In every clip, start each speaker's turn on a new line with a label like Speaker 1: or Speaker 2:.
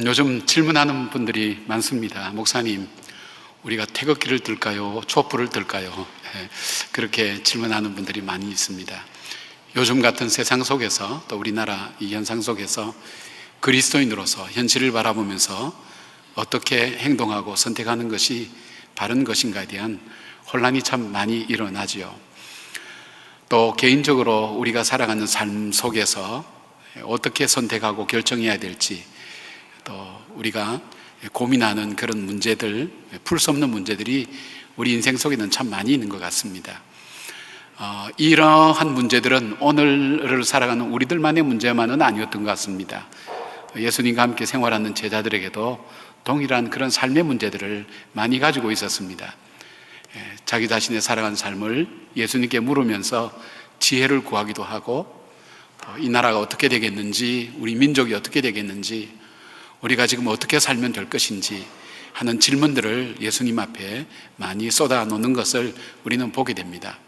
Speaker 1: 요즘 질문하는 분들이 많습니다. 목사님, 우리가 태극기를 들까요? 촛불을 들까요? 그렇게 질문하는 분들이 많이 있습니다. 요즘 같은 세상 속에서, 또 우리나라 이 현상 속에서 그리스도인으로서 현실을 바라보면서 어떻게 행동하고 선택하는 것이 바른 것인가에 대한 혼란이 참 많이 일어나지요. 또 개인적으로 우리가 살아가는 삶 속에서 어떻게 선택하고 결정해야 될지, 또 우리가 고민하는 그런 문제들, 풀 수 없는 문제들이 우리 인생 속에는 참 많이 있는 것 같습니다. 이러한 문제들은 오늘을 살아가는 우리들만의 문제만은 아니었던 것 같습니다. 예수님과 함께 생활하는 제자들에게도 동일한 그런 삶의 문제들을 많이 가지고 있었습니다. 자기 자신의 살아가는 삶을 예수님께 물으면서 지혜를 구하기도 하고, 이 나라가 어떻게 되겠는지, 우리 민족이 어떻게 되겠는지, 우리가 지금 어떻게 살면 될 것인지 하는 질문들을 예수님 앞에 많이 쏟아놓는 것을 우리는 보게 됩니다.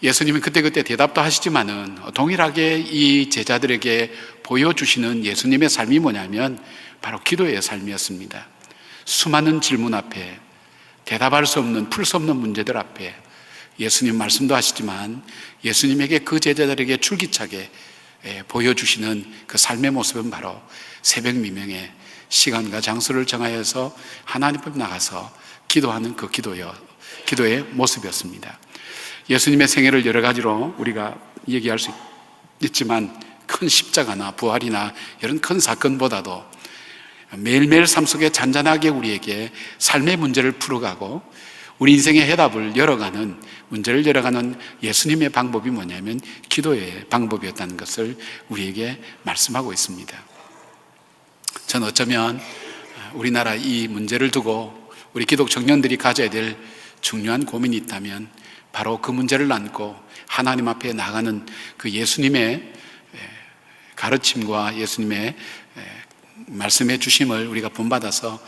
Speaker 1: 예수님은 그때그때 대답도 하시지만은 동일하게 이 제자들에게 보여주시는 예수님의 삶이 뭐냐면 바로 기도의 삶이었습니다. 수많은 질문 앞에, 대답할 수 없는, 풀 수 없는 문제들 앞에 예수님 말씀도 하시지만 예수님에게 그 제자들에게 줄기차게 보여주시는 그 삶의 모습은 바로 새벽 미명에 시간과 장소를 정하여서 하나님 앞에 나가서 기도하는 그 기도의 모습이었습니다. 예수님의 생애를 여러 가지로 우리가 얘기할 수 있지만 큰 십자가나 부활이나 이런 큰 사건보다도 매일매일 삶 속에 잔잔하게 우리에게 삶의 문제를 풀어가고 우리 인생의 해답을 문제를 열어가는 예수님의 방법이 뭐냐면 기도의 방법이었다는 것을 우리에게 말씀하고 있습니다. 저는 어쩌면 우리나라 이 문제를 두고 우리 기독 청년들이 가져야 될 중요한 고민이 있다면 바로 그 문제를 안고 하나님 앞에 나가는 그 예수님의 가르침과 예수님의 말씀해 주심을 우리가 본받아서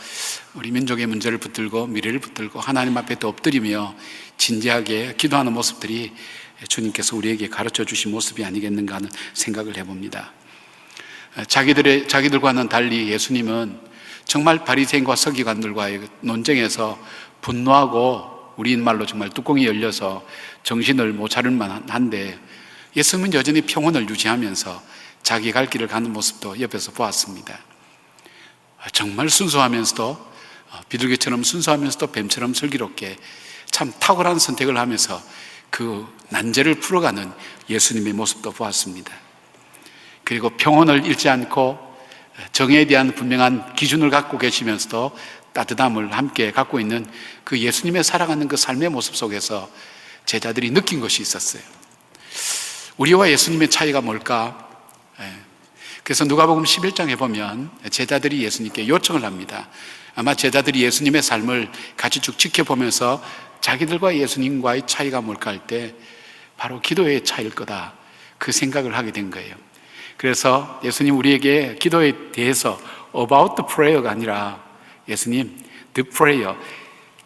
Speaker 1: 우리 민족의 문제를 붙들고 미래를 붙들고 하나님 앞에 또 엎드리며 진지하게 기도하는 모습들이 주님께서 우리에게 가르쳐 주신 모습이 아니겠는가 하는 생각을 해봅니다. 자기들과는 달리 예수님은 정말 바리새인과 서기관들과의 논쟁에서 분노하고 우리인 말로 정말 뚜껑이 열려서 정신을 못 차릴 만한데 예수님은 여전히 평온을 유지하면서 자기 갈 길을 가는 모습도 옆에서 보았습니다. 정말 순수하면서도 비둘기처럼 순수하면서도 뱀처럼 슬기롭게 참 탁월한 선택을 하면서 그 난제를 풀어가는 예수님의 모습도 보았습니다. 그리고 평온을 잃지 않고 정의에 대한 분명한 기준을 갖고 계시면서도 따뜻함을 함께 갖고 있는 그 예수님의 살아가는 그 삶의 모습 속에서 제자들이 느낀 것이 있었어요. 우리와 예수님의 차이가 뭘까? 그래서 누가복음 11장에 보면 제자들이 예수님께 요청을 합니다. 아마 제자들이 예수님의 삶을 같이 쭉 지켜보면서 자기들과 예수님과의 차이가 뭘까 할 때 바로 기도의 차이일 거다, 그 생각을 하게 된 거예요. 그래서 예수님 우리에게 기도에 대해서 about the prayer가 아니라 예수님 the prayer,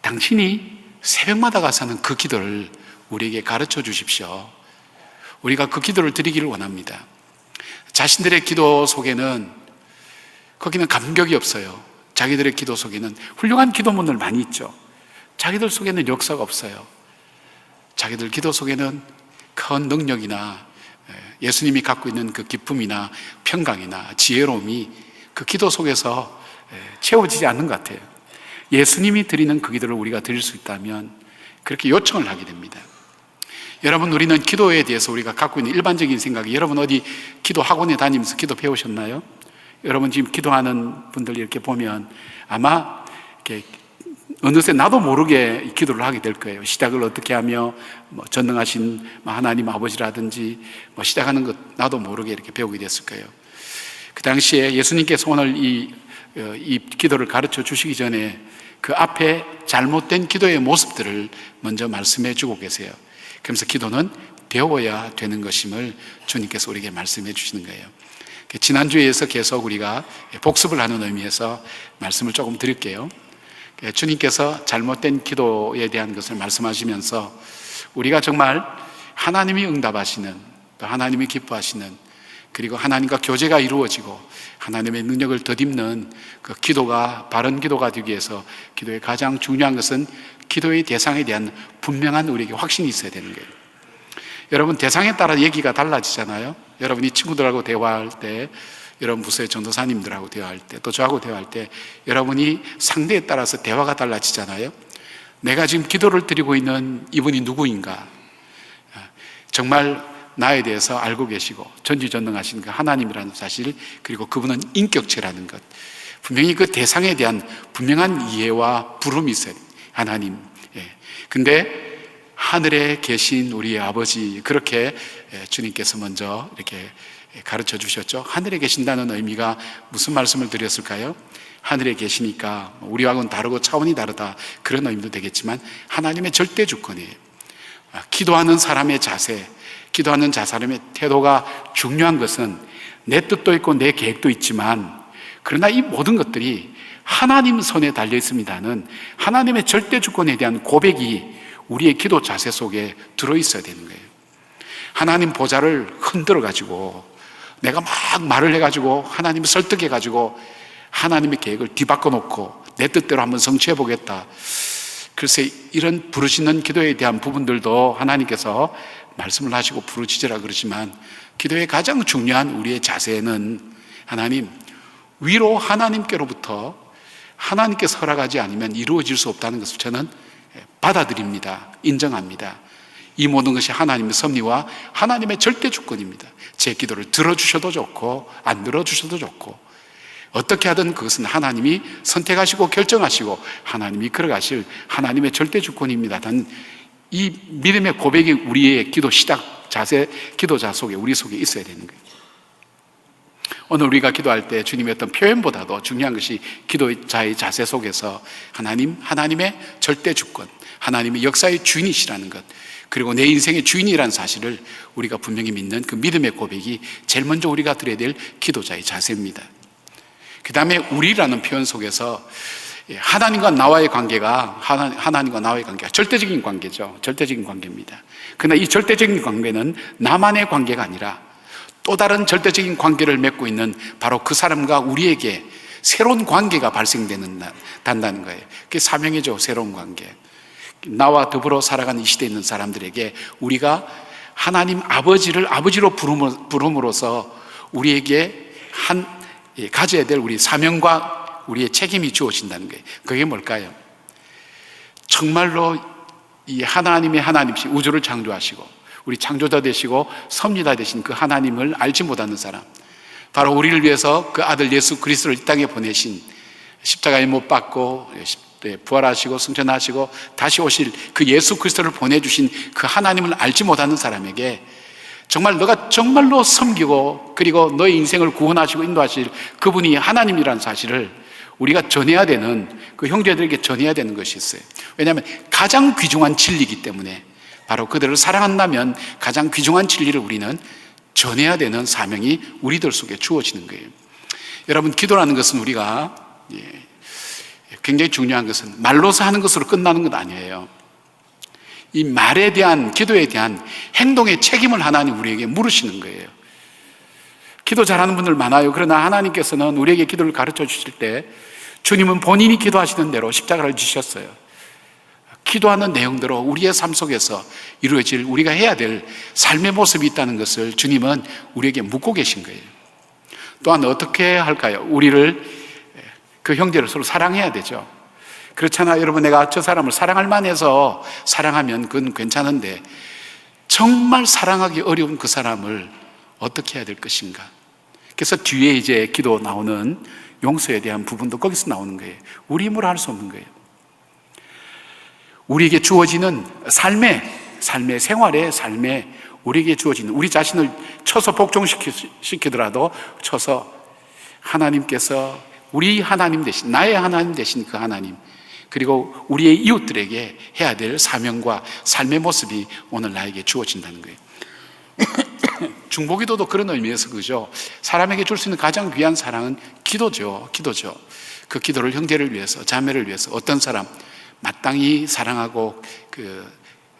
Speaker 1: 당신이 새벽마다 가서 하는 그 기도를 우리에게 가르쳐 주십시오. 우리가 그 기도를 드리기를 원합니다. 자신들의 기도 속에는 거기는 감격이 없어요. 자기들의 기도 속에는 훌륭한 기도문들 많이 있죠. 자기들 속에는 역사가 없어요. 자기들 기도 속에는 큰 능력이나 예수님이 갖고 있는 그 기쁨이나 평강이나 지혜로움이 그 기도 속에서 채워지지 않는 것 같아요. 예수님이 드리는 그 기도를 우리가 드릴 수 있다면 그렇게 요청을 하게 됩니다. 여러분, 우리는 기도에 대해서 우리가 갖고 있는 일반적인 생각이, 여러분 어디 기도 학원에 다니면서 기도 배우셨나요? 여러분 지금 기도하는 분들 이렇게 보면 아마 이렇게 어느새 나도 모르게 기도를 하게 될 거예요. 시작을 어떻게 하며 전능하신 하나님 아버지라든지 시작하는 것 나도 모르게 이렇게 배우게 됐을 거예요. 그 당시에 예수님께서 오늘 이 기도를 가르쳐 주시기 전에 그 앞에 잘못된 기도의 모습들을 먼저 말씀해 주고 계세요. 그러면서 기도는 배워야 되는 것임을 주님께서 우리에게 말씀해 주시는 거예요. 지난주에서 계속 우리가 복습을 하는 의미에서 말씀을 조금 드릴게요. 주님께서 잘못된 기도에 대한 것을 말씀하시면서 우리가 정말 하나님이 응답하시는, 또 하나님이 기뻐하시는 그리고 하나님과 교제가 이루어지고 하나님의 능력을 덧입는 그 기도가 바른 기도가 되기 위해서 기도의 가장 중요한 것은 기도의 대상에 대한 분명한 우리에게 확신이 있어야 되는 거예요. 여러분, 대상에 따라 얘기가 달라지잖아요. 여러분이 친구들하고 대화할 때, 여러분 부서의 전도사님들하고 대화할 때, 또 저하고 대화할 때 여러분이 상대에 따라서 대화가 달라지잖아요. 내가 지금 기도를 드리고 있는 이분이 누구인가, 정말 나에 대해서 알고 계시고 전지전능하신 그 하나님이라는 사실, 그리고 그분은 인격체라는 것, 분명히 그 대상에 대한 분명한 이해와 부름이 있어요. 하나님. 근데 하늘에 계신 우리 아버지, 그렇게 주님께서 먼저 이렇게 가르쳐 주셨죠. 하늘에 계신다는 의미가 무슨 말씀을 드렸을까요? 하늘에 계시니까 우리와는 다르고 차원이 다르다, 그런 의미도 되겠지만 하나님의 절대 주권이에요. 기도하는 사람의 자세, 기도하는 사람의 태도가 중요한 것은 내 뜻도 있고 내 계획도 있지만, 그러나 이 모든 것들이 하나님 손에 달려 있습니다는 하나님의 절대 주권에 대한 고백이 우리의 기도 자세 속에 들어있어야 되는 거예요. 하나님 보좌를 흔들어 가지고 내가 막 말을 해가지고 하나님을 설득해 가지고 하나님의 계획을 뒤바꿔 놓고 내 뜻대로 한번 성취해 보겠다, 글쎄 이런 부르짖는 기도에 대한 부분들도 하나님께서 말씀을 하시고 부르짖으라 그러지만, 기도의 가장 중요한 우리의 자세는 하나님, 위로 하나님께로부터 하나님께서 허락하지 않으면 이루어질 수 없다는 것을 저는 받아들입니다. 인정합니다. 이 모든 것이 하나님의 섭리와 하나님의 절대 주권입니다. 제 기도를 들어주셔도 좋고 안 들어주셔도 좋고, 어떻게 하든 그것은 하나님이 선택하시고 결정하시고 하나님이 이끌어가실 하나님의 절대 주권입니다. 단 이 믿음의 고백이 우리의 기도 시작 자세, 기도자 속에, 우리 속에 있어야 되는 거예요. 오늘 우리가 기도할 때 주님의 어떤 표현보다도 중요한 것이 기도자의 자세 속에서 하나님의 절대 주권, 하나님의 역사의 주인이시라는 것, 그리고 내 인생의 주인이라는 사실을 우리가 분명히 믿는 그 믿음의 고백이 제일 먼저 우리가 드려야 될 기도자의 자세입니다. 그 다음에 우리라는 표현 속에서 하나님과 나와의 관계가, 하나님과 나와의 관계가 절대적인 관계죠. 절대적인 관계입니다. 그러나 이 절대적인 관계는 나만의 관계가 아니라 또 다른 절대적인 관계를 맺고 있는 바로 그 사람과 우리에게 새로운 관계가 발생된다는 거예요. 그게 사명이죠. 새로운 관계. 나와 더불어 살아가는 이 시대에 있는 사람들에게 우리가 하나님 아버지를 아버지로 부름으로써 우리에게 가져야 될 우리 사명과 우리의 책임이 주어진다는 거예요. 그게 뭘까요? 정말로 이 하나님의 하나님이신, 우주를 창조하시고 우리 창조자 되시고 섭리자 되신 그 하나님을 알지 못하는 사람, 바로 우리를 위해서 그 아들 예수 그리스도를 이 땅에 보내신, 십자가에 못 박고 부활하시고 승천하시고 다시 오실 그 예수 그리스도를 보내주신 그 하나님을 알지 못하는 사람에게 정말 너가 정말로 섬기고 그리고 너의 인생을 구원하시고 인도하실 그분이 하나님이라는 사실을 우리가 전해야 되는, 그 형제들에게 전해야 되는 것이 있어요. 왜냐하면 가장 귀중한 진리이기 때문에, 바로 그들을 사랑한다면 가장 귀중한 진리를 우리는 전해야 되는 사명이 우리들 속에 주어지는 거예요. 여러분, 기도라는 것은 우리가 굉장히 중요한 것은 말로서 하는 것으로 끝나는 것 아니에요. 이 말에 대한, 기도에 대한 행동의 책임을 하나님 우리에게 물으시는 거예요. 기도 잘하는 분들 많아요. 그러나 하나님께서는 우리에게 기도를 가르쳐 주실 때 주님은 본인이 기도하시는 대로 십자가를 지셨어요. 기도하는 내용대로 우리의 삶 속에서 이루어질, 우리가 해야 될 삶의 모습이 있다는 것을 주님은 우리에게 묻고 계신 거예요. 또한 어떻게 할까요? 우리를, 그 형제를 서로 사랑해야 되죠. 그렇잖아. 여러분, 내가 저 사람을 사랑할 만해서 사랑하면 그건 괜찮은데, 정말 사랑하기 어려운 그 사람을 어떻게 해야 될 것인가? 그래서 뒤에 이제 기도 나오는 용서에 대한 부분도 거기서 나오는 거예요. 우리 힘으로 할 수 없는 거예요. 우리에게 주어지는 생활의 삶에 우리에게 주어지는, 우리 자신을 쳐서 복종시키더라도 쳐서 하나님께서 우리 하나님 대신, 나의 하나님 대신 그 하나님, 그리고 우리의 이웃들에게 해야 될 사명과 삶의 모습이 오늘 나에게 주어진다는 거예요. 중보기도도 그런 의미에서 그죠. 사람에게 줄 수 있는 가장 귀한 사랑은 기도죠. 그 기도를 형제를 위해서, 자매를 위해서, 어떤 사람 마땅히 사랑하고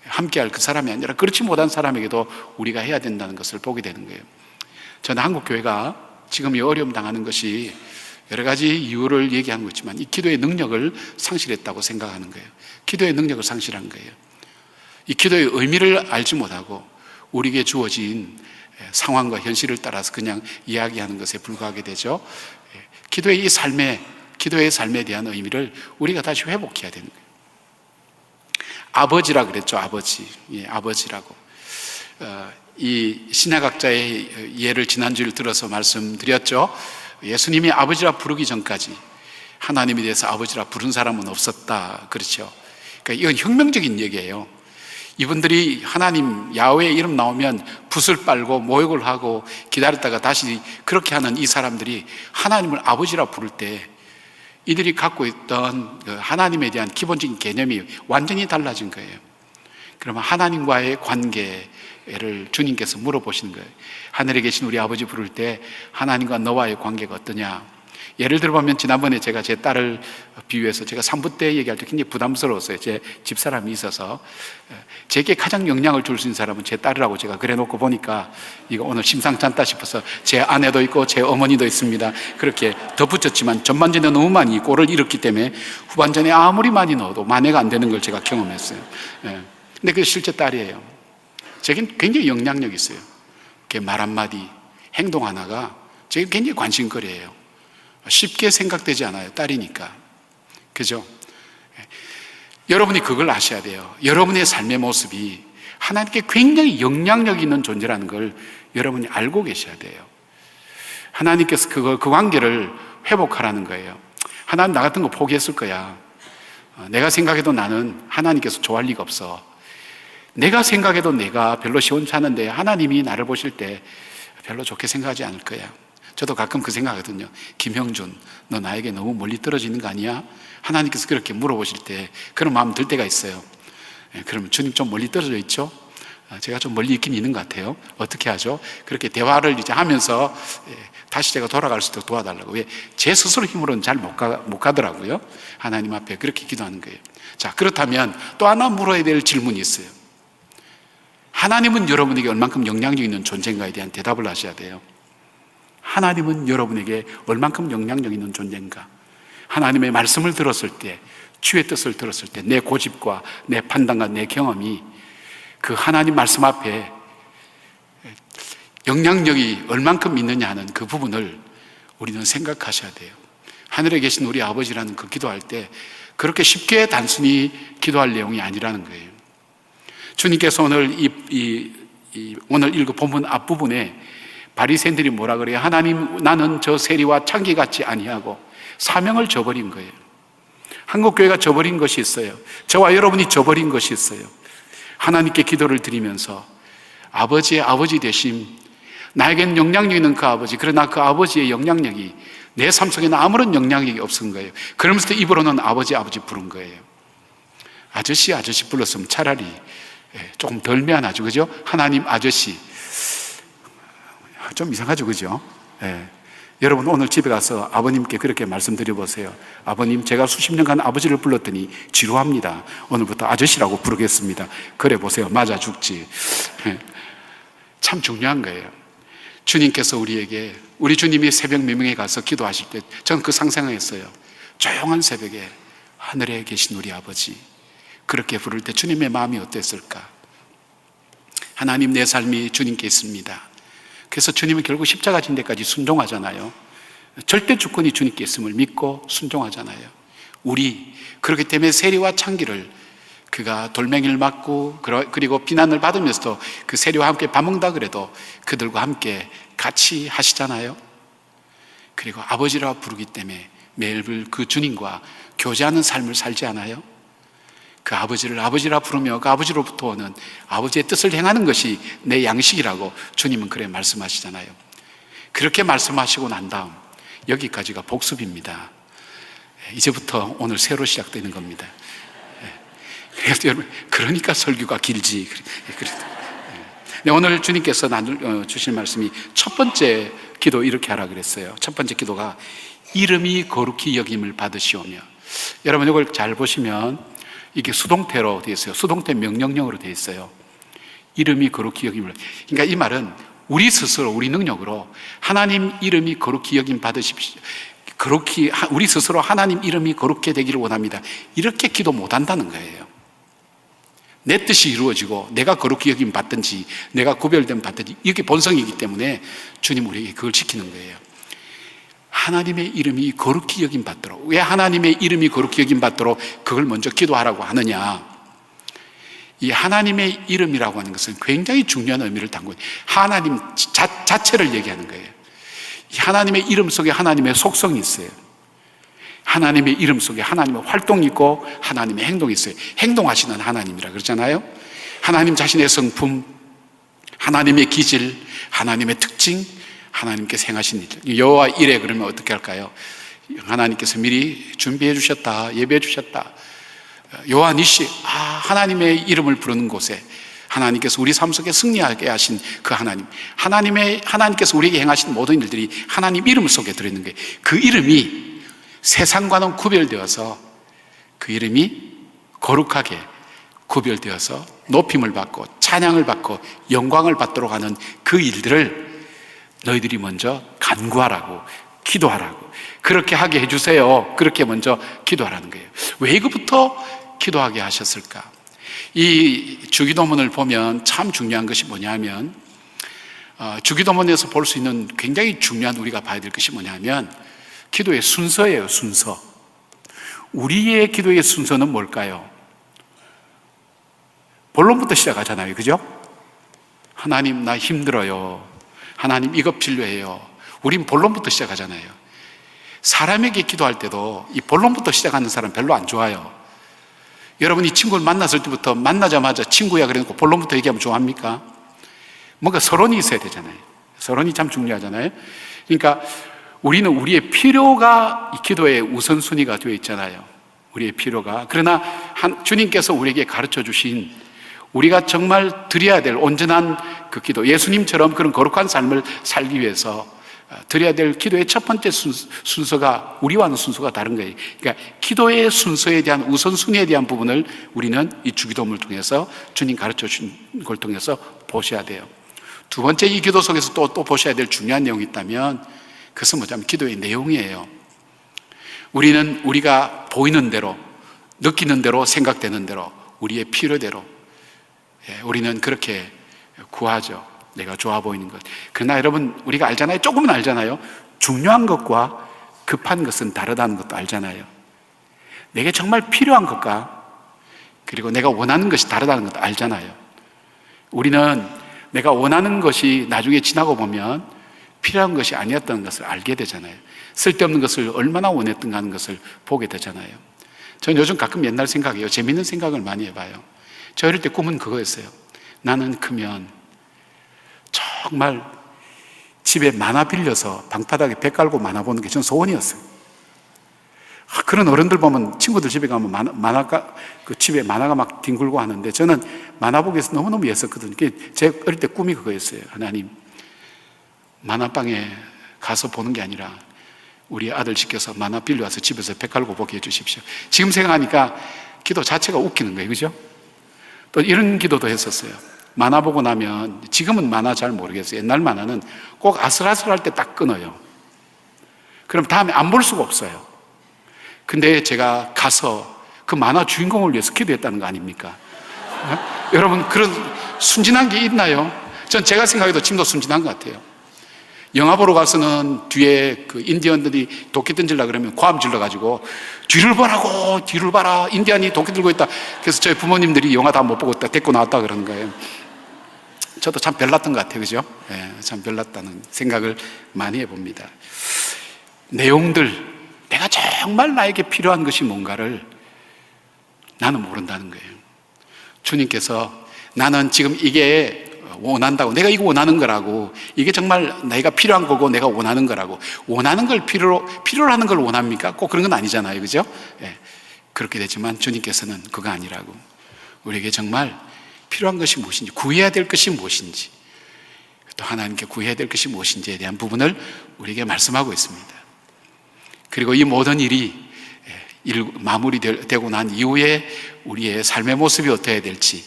Speaker 1: 함께할 그 사람이 아니라 그렇지 못한 사람에게도 우리가 해야 된다는 것을 보게 되는 거예요. 저는 한국교회가 지금 이 어려움 당하는 것이 여러 가지 이유를 얘기하는 거지만 이 기도의 능력을 상실했다고 생각하는 거예요. 기도의 능력을 상실한 거예요. 이 기도의 의미를 알지 못하고 우리에게 주어진 상황과 현실을 따라서 그냥 이야기하는 것에 불과하게 되죠. 기도의 삶에 대한 의미를 우리가 다시 회복해야 되는 거예요. 아버지라 그랬죠. 아버지. 아버지라고. 이 신약학자의 예를 지난주에 들어서 말씀드렸죠. 예수님이 아버지라 부르기 전까지 하나님에 대해서 아버지라 부른 사람은 없었다. 그렇죠. 그러니까 이건 혁명적인 얘기예요. 이분들이 하나님 야훼의 이름 나오면 붓을 빨고 모욕을 하고 기다렸다가 다시 그렇게 하는 이 사람들이 하나님을 아버지라 부를 때 이들이 갖고 있던 하나님에 대한 기본적인 개념이 완전히 달라진 거예요. 그러면 하나님과의 관계를 주님께서 물어보시는 거예요. 하늘에 계신 우리 아버지 부를 때 하나님과 너와의 관계가 어떠냐? 예를 들어보면 지난번에 제가 제 딸을 비유해서 제가 산부 때 얘기할 때 굉장히 부담스러웠어요. 제 집사람이 있어서 제게 가장 영향을 줄 수 있는 사람은 제 딸이라고 제가 그래놓고 보니까 이거 오늘 심상치 않다 싶어서 제 아내도 있고 제 어머니도 있습니다. 그렇게 덧붙였지만 전반전에 너무 많이 골을 잃었기 때문에 후반전에 아무리 많이 넣어도 만회가 안 되는 걸 제가 경험했어요. 근데 그게 실제 딸이에요. 제겐 굉장히 영향력이 있어요. 말 한마디, 행동 하나가 제게 굉장히 관심거리예요. 쉽게 생각되지 않아요. 딸이니까. 그죠? 여러분이 그걸 아셔야 돼요. 여러분의 삶의 모습이 하나님께 굉장히 영향력 있는 존재라는 걸 여러분이 알고 계셔야 돼요. 하나님께서 그 관계를 회복하라는 거예요. 하나님 나 같은 거 포기했을 거야. 내가 생각해도 나는 하나님께서 좋아할 리가 없어. 내가 생각해도 내가 별로 시원치 않은데 하나님이 나를 보실 때 별로 좋게 생각하지 않을 거야. 저도 가끔 그 생각하거든요. 김형준, 너 나에게 너무 멀리 떨어지는 거 아니야? 하나님께서 그렇게 물어보실 때 그런 마음 들 때가 있어요. 그러면 주님 좀 멀리 떨어져 있죠? 제가 좀 멀리 있긴 있는 것 같아요. 어떻게 하죠? 그렇게 대화를 이제 하면서 다시 제가 돌아갈 수 있도록 도와달라고. 왜? 제 스스로 힘으로는 잘 못 가더라고요. 하나님 앞에 그렇게 기도하는 거예요. 자, 그렇다면 또 하나 물어야 될 질문이 있어요. 하나님은 여러분에게 얼만큼 영향력 있는 존재인가에 대한 대답을 하셔야 돼요. 하나님은 여러분에게 얼만큼 영향력 있는 존재인가? 하나님의 말씀을 들었을 때, 주의 뜻을 들었을 때 내 고집과 내 판단과 내 경험이 그 하나님 말씀 앞에 영향력이 얼만큼 있느냐 하는 그 부분을 우리는 생각하셔야 돼요. 하늘에 계신 우리 아버지라는 그 기도할 때 그렇게 쉽게 단순히 기도할 내용이 아니라는 거예요. 주님께서 오늘 오늘 읽은 본문 앞부분에 바리새인들이 뭐라 그래요? 하나님, 나는 저 세리와 창기 같지 아니하고 사명을 저버린 거예요. 한국교회가 저버린 것이 있어요. 저와 여러분이 저버린 것이 있어요. 하나님께 기도를 드리면서 아버지의 아버지 되심, 나에겐 영향력 있는 그 아버지, 그러나 그 아버지의 영향력이 내 삶 속에는 아무런 영향력이 없은 거예요. 그러면서 입으로는 아버지 부른 거예요. 아저씨 불렀으면 차라리 조금 덜 미안하죠. 그죠? 하나님 아저씨. 좀 이상하죠. 그죠? 여러분 오늘 집에 가서 아버님께 그렇게 말씀드려보세요. 아버님, 제가 수십 년간 아버지를 불렀더니 지루합니다. 오늘부터 아저씨라고 부르겠습니다. 그래 보세요. 맞아 죽지. 참 중요한 거예요. 주님께서 우리에게, 우리 주님이 새벽 미명에 가서 기도하실 때 저는 그 상상을 했어요. 조용한 새벽에 하늘에 계신 우리 아버지, 그렇게 부를 때 주님의 마음이 어땠을까? 하나님, 내 삶이 주님께 있습니다. 그래서 주님은 결국 십자가 진 데까지 순종하잖아요. 절대 주권이 주님께 있음을 믿고 순종하잖아요. 우리 그렇기 때문에 세리와 창기를 그가 돌멩이를 맞고 그리고 비난을 받으면서도 그 세리와 함께 밥 먹다 그래도 그들과 함께 같이 하시잖아요. 그리고 아버지라 부르기 때문에 매일 그 주님과 교제하는 삶을 살지 않아요? 그 아버지를 아버지라 부르며 그 아버지로부터 오는 아버지의 뜻을 행하는 것이 내 양식이라고 주님은 그래 말씀하시잖아요. 그렇게 말씀하시고 난 다음 여기까지가 복습입니다. 이제부터 오늘 새로 시작되는 겁니다. 그래서 여러분, 그러니까 설교가 길지. 오늘 주님께서 주실 말씀이 첫 번째 기도 이렇게 하라 그랬어요. 첫 번째 기도가 이름이 거룩히 여김을 받으시오며. 여러분 이걸 잘 보시면 이게 수동태로 되어 있어요. 수동태 명령형으로 되어 있어요. 이름이 거룩히 여김을. 그러니까 이 말은 우리 스스로 우리 능력으로 하나님 이름이 거룩히 여김 받으십시오. 우리 스스로 하나님 이름이 거룩게 되기를 원합니다. 이렇게 기도 못한다는 거예요. 내 뜻이 이루어지고 내가 거룩히 여김 받든지 내가 구별됨 받든지 이게 본성이기 때문에 주님 우리에게 그걸 지키는 거예요. 하나님의 이름이 거룩히 여김 받도록. 왜 하나님의 이름이 거룩히 여김 받도록 그걸 먼저 기도하라고 하느냐? 이 하나님의 이름이라고 하는 것은 굉장히 중요한 의미를 담고 하나님 자체를 얘기하는 거예요. 하나님의 이름 속에 하나님의 속성이 있어요. 하나님의 이름 속에 하나님의 활동이 있고 하나님의 행동이 있어요. 행동하시는 하나님이라 그러잖아요. 하나님 자신의 성품, 하나님의 기질, 하나님의 특징, 하나님께서 행하신 일. 여호와 이래 그러면 어떻게 할까요? 하나님께서 미리 준비해 주셨다, 예배해 주셨다. 여호와 니시, 하나님의 이름을 부르는 곳에 하나님께서 우리 삶 속에 승리하게 하신 그 하나님께서 우리에게 행하신 모든 일들이 하나님 이름 속에 들어있는 거예요. 그 이름이 세상과는 구별되어서 그 이름이 거룩하게 구별되어서 높임을 받고 찬양을 받고 영광을 받도록 하는 그 일들을 너희들이 먼저 간구하라고, 기도하라고, 그렇게 하게 해주세요. 그렇게 먼저 기도하라는 거예요. 왜 이것부터 기도하게 하셨을까? 이 주기도문을 보면 참 중요한 것이 뭐냐면, 주기도문에서 볼 수 있는 굉장히 중요한 우리가 봐야 될 것이 뭐냐면 기도의 순서예요. 순서. 우리의 기도의 순서는 뭘까요? 본론부터 시작하잖아요. 그죠? 하나님 나 힘들어요. 하나님 이것 필요해요. 우린 본론부터 시작하잖아요. 사람에게 기도할 때도 이 본론부터 시작하는 사람 별로 안 좋아요. 여러분이 친구를 만났을 때부터 만나자마자 친구야 그래놓고 본론부터 얘기하면 좋아합니까? 뭔가 서론이 있어야 되잖아요. 서론이 참 중요하잖아요. 그러니까 우리는 우리의 필요가 이 기도의 우선순위가 되어 있잖아요. 우리의 필요가. 그러나 주님께서 우리에게 가르쳐 주신 우리가 정말 드려야 될 온전한 그 기도, 예수님처럼 그런 거룩한 삶을 살기 위해서 드려야 될 기도의 첫 번째 순서가 우리와는 순서가 다른 거예요. 그러니까 기도의 순서에 대한 우선순위에 대한 부분을 우리는 이 주기도문을 통해서 주님 가르쳐 주신 걸 통해서 보셔야 돼요. 두 번째, 이 기도 속에서 또 보셔야 될 중요한 내용이 있다면 그것은 뭐냐면 기도의 내용이에요. 우리는 우리가 보이는 대로, 느끼는 대로, 생각되는 대로, 우리의 필요대로 우리는 그렇게 구하죠. 내가 좋아 보이는 것. 그러나 여러분, 우리가 알잖아요. 조금은 알잖아요. 중요한 것과 급한 것은 다르다는 것도 알잖아요. 내게 정말 필요한 것과 그리고 내가 원하는 것이 다르다는 것도 알잖아요. 우리는 내가 원하는 것이 나중에 지나고 보면 필요한 것이 아니었던 것을 알게 되잖아요. 쓸데없는 것을 얼마나 원했던가 하는 것을 보게 되잖아요. 저는 요즘 가끔 옛날 생각이에요. 재밌는 생각을 많이 해봐요. 저 어릴 때 꿈은 그거였어요. 나는 크면 정말 집에 만화 빌려서 방바닥에 배 깔고 만화 보는 게 전 소원이었어요. 그런 어른들 보면 친구들 집에 가면 그 집에 만화가 막 뒹굴고 하는데 저는 만화 보기 위해서 너무너무 애썼거든요. 제 어릴 때 꿈이 그거였어요. 하나님, 만화방에 가서 보는 게 아니라 우리 아들 시켜서 만화 빌려와서 집에서 배 깔고 보게 해주십시오. 지금 생각하니까 기도 자체가 웃기는 거예요. 그죠? 또 이런 기도도 했었어요. 만화 보고 나면, 지금은 만화 잘 모르겠어요. 옛날 만화는 꼭 아슬아슬할 때 딱 끊어요. 그럼 다음에 안 볼 수가 없어요. 근데 제가 가서 그 만화 주인공을 위해서 기도했다는 거 아닙니까? 여러분, 그런 순진한 게 있나요? 전 제가 생각해도 지금도 순진한 것 같아요. 영화 보러 가서는 뒤에 그 인디언들이 도끼 던질라 그러면 고함 질러가지고 뒤를 보라고, 뒤를 봐라, 인디언이 도끼 들고 있다. 그래서 저희 부모님들이 영화 다 못 보고 있다, 데리고 나왔다 그러는 거예요. 저도 참 별났던 것 같아요. 그죠? 네, 참 별났다는 생각을 많이 해봅니다. 내용들, 내가 정말 나에게 필요한 것이 뭔가를 나는 모른다는 거예요. 주님께서 나는 지금 이게 원한다고, 내가 이거 원하는 거라고, 이게 정말 내가 필요한 거고 내가 원하는 거라고, 원하는 걸 필요로 하는 걸 원합니까? 꼭 그런 건 아니잖아요. 그죠? 예, 그렇게 되지만 주님께서는 그거 아니라고, 우리에게 정말 필요한 것이 무엇인지, 구해야 될 것이 무엇인지, 또 하나님께 구해야 될 것이 무엇인지에 대한 부분을 우리에게 말씀하고 있습니다. 그리고 이 모든 일이 마무리되고 난 이후에 우리의 삶의 모습이 어떻게 될지,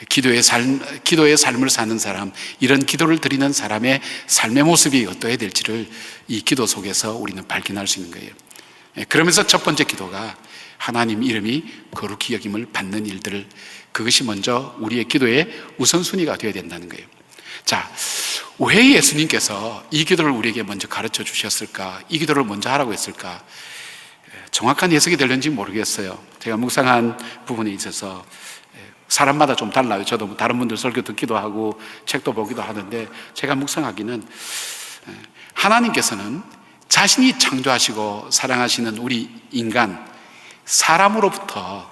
Speaker 1: 기도의 삶을 사는 사람, 이런 기도를 드리는 사람의 삶의 모습이 어떠해야 될지를 이 기도 속에서 우리는 발견할 수 있는 거예요. 그러면서 첫 번째 기도가 하나님 이름이 거룩히 여김을 받는 일들을, 그것이 먼저 우리의 기도의 우선순위가 되어야 된다는 거예요. 자, 왜 예수님께서 이 기도를 우리에게 먼저 가르쳐 주셨을까? 이 기도를 먼저 하라고 했을까? 정확한 해석이 되는지 모르겠어요. 제가 묵상한 부분에 있어서 사람마다 좀 달라요. 저도 다른 분들 설교 듣기도 하고 책도 보기도 하는데, 제가 묵상하기는 하나님께서는 자신이 창조하시고 사랑하시는 우리 인간, 사람으로부터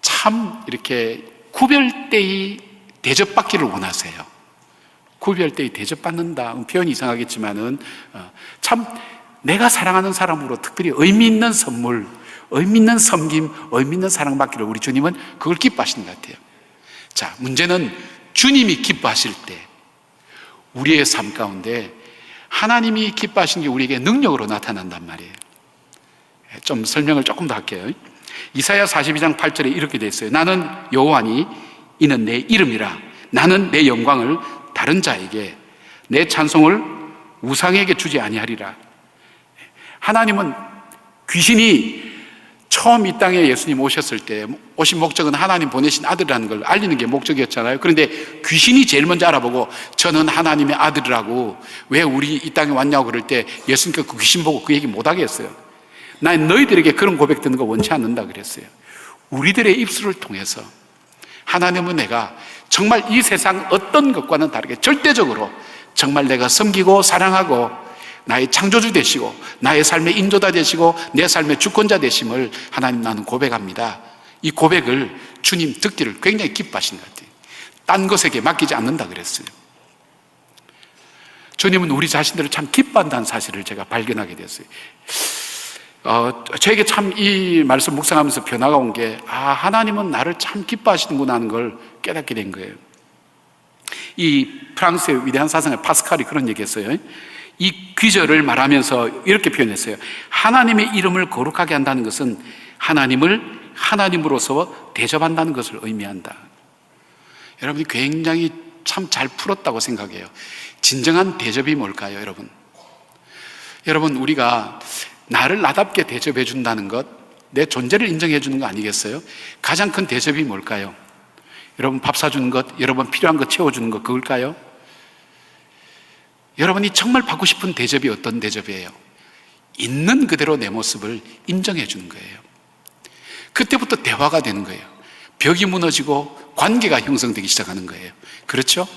Speaker 1: 참 이렇게 구별되이 대접받기를 원하세요. 구별되이 대접받는다, 표현이 이상하겠지만은 참 내가 사랑하는 사람으로 특별히 의미 있는 선물, 의미 있는 섬김, 의미 있는 사랑받기를 우리 주님은 그걸 기뻐하시는 것 같아요. 자, 문제는 주님이 기뻐하실 때 우리의 삶 가운데 하나님이 기뻐하시는 게 우리에게 능력으로 나타난단 말이에요. 좀 설명을 조금 더 할게요. 이사야 42장 8절에 이렇게 돼 있어요. 나는 여호와니 이는 내 이름이라. 나는 내 영광을 다른 자에게, 내 찬송을 우상에게 주지 아니하리라. 하나님은, 귀신이 처음 이 땅에 예수님 오셨을 때 오신 목적은 하나님 보내신 아들이라는 걸 알리는 게 목적이었잖아요. 그런데 귀신이 제일 먼저 알아보고 저는 하나님의 아들이라고, 왜 우리 이 땅에 왔냐고 그럴 때 예수님께서 그 귀신 보고 그 얘기 못하게 했어요. 난 너희들에게 그런 고백 듣는 거 원치 않는다 그랬어요. 우리들의 입술을 통해서 하나님은 내가 정말 이 세상 어떤 것과는 다르게 절대적으로 정말 내가 섬기고 사랑하고 나의 창조주 되시고 나의 삶의 인도자 되시고 내 삶의 주권자 되심을 하나님 나는 고백합니다. 이 고백을 주님 듣기를 굉장히 기뻐하시는 것 같아요. 딴 것에게 맡기지 않는다 그랬어요. 주님은 우리 자신들을 참 기뻐한다는 사실을 제가 발견하게 됐어요. 저에게 참 이 말씀 묵상하면서 변화가 온 게, 하나님은 나를 참 기뻐하시는구나 하는 걸 깨닫게 된 거예요. 이 프랑스의 위대한 사상가 파스칼이 그런 얘기 했어요. 이 귀절을 말하면서 이렇게 표현했어요. 하나님의 이름을 거룩하게 한다는 것은 하나님을 하나님으로서 대접한다는 것을 의미한다. 여러분이 굉장히 참 잘 풀었다고 생각해요. 진정한 대접이 뭘까요, 여러분? 여러분, 우리가 나를 나답게 대접해 준다는 것, 내 존재를 인정해 주는 거 아니겠어요? 가장 큰 대접이 뭘까요? 여러분 밥 사주는 것, 여러분 필요한 것 채워주는 것, 그걸까요? 여러분이 정말 받고 싶은 대접이 어떤 대접이에요? 있는 그대로 내 모습을 인정해 주는 거예요. 그때부터 대화가 되는 거예요. 벽이 무너지고 관계가 형성되기 시작하는 거예요. 그렇죠?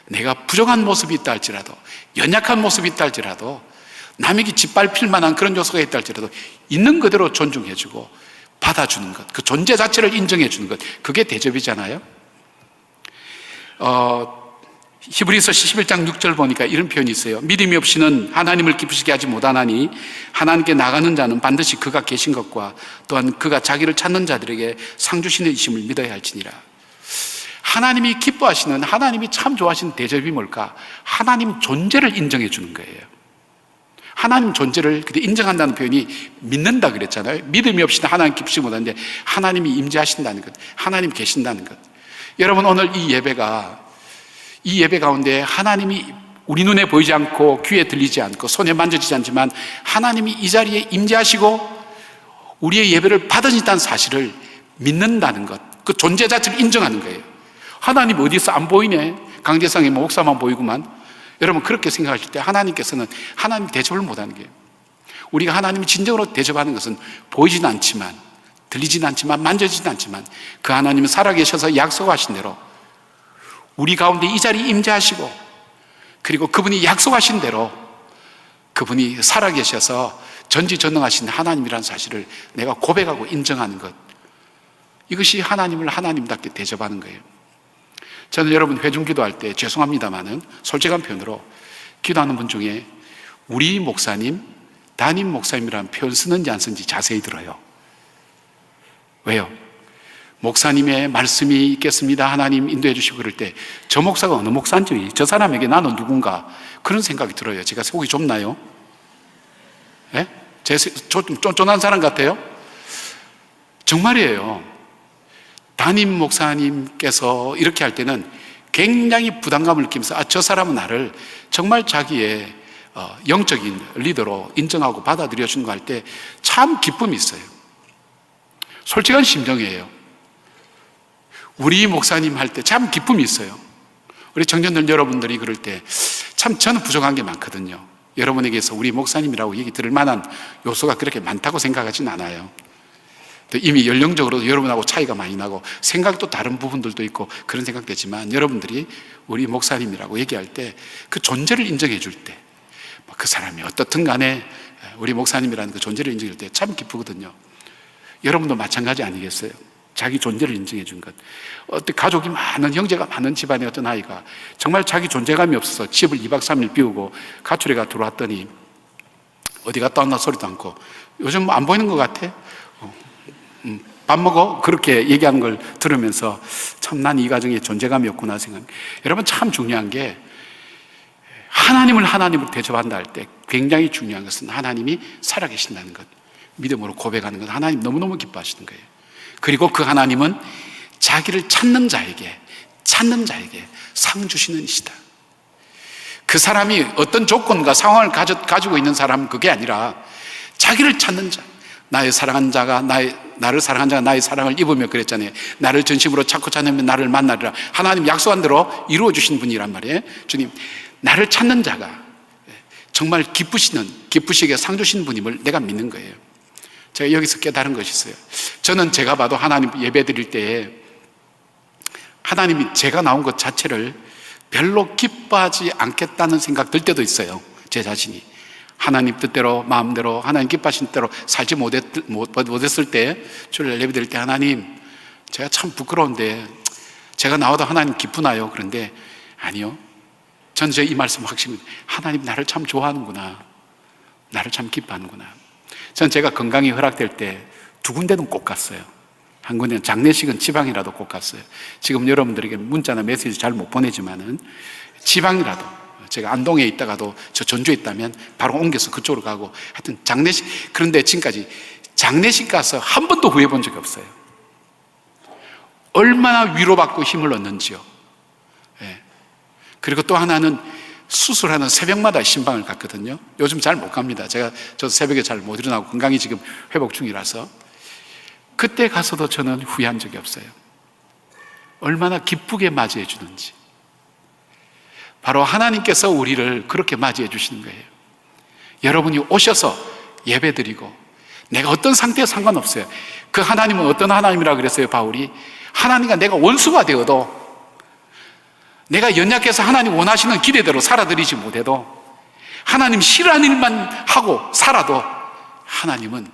Speaker 1: 내가 부족한 모습이 있다 할지라도, 연약한 모습이 있다 할지라도, 남에게 짓밟힐 만한 그런 요소가 있다 할지라도 있는 그대로 존중해주고 받아주는 것, 그 존재 자체를 인정해주는 것, 그게 대접이잖아요. 히브리서 11장 6절 보니까 이런 표현이 있어요. 믿음이 없이는 하나님을 기쁘시게 하지 못하나니 하나님께 나가는 자는 반드시 그가 계신 것과 또한 그가 자기를 찾는 자들에게 상 주시는 이심을 믿어야 할지니라. 하나님이 기뻐하시는, 하나님이 참 좋아하시는 대접이 뭘까? 하나님 존재를 인정해 주는 거예요. 하나님 존재를 그때 인정한다는 표현이 믿는다 그랬잖아요. 믿음이 없이는 하나님 기쁘시지 못하는데 하나님이 임재하신다는 것, 하나님 계신다는 것. 여러분, 오늘 이 예배 가운데 하나님이 우리 눈에 보이지 않고 귀에 들리지 않고 손에 만져지지 않지만 하나님이 이 자리에 임재하시고 우리의 예배를 받으신다는 사실을 믿는다는 것, 그 존재 자체를 인정하는 거예요. 하나님 어디서 안 보이네, 강대상의 목사만 보이구만. 여러분, 그렇게 생각하실 때 하나님께서는 하나님 대접을 못하는 거예요. 우리가 하나님이 진정으로 대접하는 것은 보이지는 않지만, 들리지는 않지만, 만져지지는 않지만 그 하나님은 살아계셔서 약속하신 대로 우리 가운데 이 자리에 임재하시고, 그리고 그분이 약속하신 대로 그분이 살아계셔서 전지전능하신 하나님이라는 사실을 내가 고백하고 인정하는 것, 이것이 하나님을 하나님답게 대접하는 거예요. 저는 여러분 회중 기도할 때 죄송합니다마는 솔직한 표현으로 기도하는 분 중에 우리 목사님, 담임 목사님이라는 표현 쓰는지 안 쓰는지 자세히 들어요. 왜요? 목사님의 말씀이 있겠습니다, 하나님 인도해 주시고 그럴 때 저 목사가 어느 목사인지, 저 사람에게 나는 누군가, 그런 생각이 들어요. 제가 속이 좁나요? 예? 좀 쫀쫀한 사람 같아요? 정말이에요. 담임 목사님께서 이렇게 할 때는 굉장히 부담감을 느끼면서 저 사람은 나를 정말 자기의 영적인 리더로 인정하고 받아들여 주는 거 할 때 참 기쁨이 있어요. 솔직한 심정이에요. 우리 목사님 할 때 참 기쁨이 있어요. 우리 청년들 여러분들이 그럴 때 참 저는 부족한 게 많거든요. 여러분에게서 우리 목사님이라고 얘기 들을 만한 요소가 그렇게 많다고 생각하진 않아요. 이미 연령적으로도 여러분하고 차이가 많이 나고 생각도 다른 부분들도 있고 그런 생각되지만, 여러분들이 우리 목사님이라고 얘기할 때 그 존재를 인정해 줄 때, 그 사람이 어떻든 간에 우리 목사님이라는 그 존재를 인정해 줄 때 참 기쁘거든요. 여러분도 마찬가지 아니겠어요? 자기 존재를 인정해 준 것. 어떤 가족이 많은, 형제가 많은 집안의 어떤 아이가 정말 자기 존재감이 없어서 집을 2박 3일 비우고 가출해가 들어왔더니 어디 갔다 왔나 소리도 않고, 요즘 뭐 안 보이는 것 같아? 밥 먹어? 그렇게 얘기하는 걸 들으면서 참 난 이 가정에 존재감이 없구나 생각. 여러분, 참 중요한 게 하나님을 대접한다 할 때 굉장히 중요한 것은 하나님이 살아계신다는 것, 믿음으로 고백하는 것. 하나님 너무너무 기뻐하시는 거예요. 그리고 그 하나님은 자기를 찾는 자에게 상 주시는 이시다. 그 사람이 어떤 조건과 상황을 가지고 있는 사람은 그게 아니라 자기를 찾는 자, 나를 사랑한 자가 나의 사랑을 입으며 그랬잖아요. 나를 전심으로 찾고 찾으면 나를 만나리라. 하나님 약속한 대로 이루어 주신 분이란 말이에요. 주님, 나를 찾는 자가 정말 기쁘시게 상 주신 분임을 내가 믿는 거예요. 제가 여기서 깨달은 것이 있어요. 저는 제가 봐도 하나님 예배 드릴 때에 하나님이 제가 나온 것 자체를 별로 기뻐하지 않겠다는 생각 들 때도 있어요. 제 자신이 하나님 뜻대로, 마음대로, 하나님 기뻐하신 대로 살지 못했을 때, 주일 예배 드릴 때 하나님, 제가 참 부끄러운데 제가 나와도 하나님 기쁘나요? 그런데 아니요, 저는 이 말씀 확신입니다. 하나님 나를 참 좋아하는구나, 나를 참 기뻐하는구나. 전 제가 건강이 허락될 때 2군데는 꼭 갔어요. 한 군데는 장례식은 지방이라도 꼭 갔어요. 지금 여러분들에게 문자나 메시지 잘 못 보내지만은 지방이라도, 제가 안동에 있다가도 저 전주에 있다면 바로 옮겨서 그쪽으로 가고, 하여튼 장례식, 그런데 지금까지 장례식 가서 한 번도 후회 본 적이 없어요. 얼마나 위로받고 힘을 얻는지요. 예. 그리고 또 하나는 수술하는 새벽마다 신방을 갔거든요. 요즘 잘 못 갑니다. 저도 새벽에 잘 못 일어나고 건강이 지금 회복 중이라서. 그때 가서도 저는 후회한 적이 없어요. 얼마나 기쁘게 맞이해 주는지. 바로 하나님께서 우리를 그렇게 맞이해 주시는 거예요. 여러분이 오셔서 예배드리고, 내가 어떤 상태에 상관없어요. 그 하나님은 어떤 하나님이라고 그랬어요, 바울이? 하나님과 내가 원수가 되어도, 내가 연약해서 하나님 원하시는 기대대로 살아드리지 못해도, 하나님 싫어하는 일만 하고 살아도 하나님은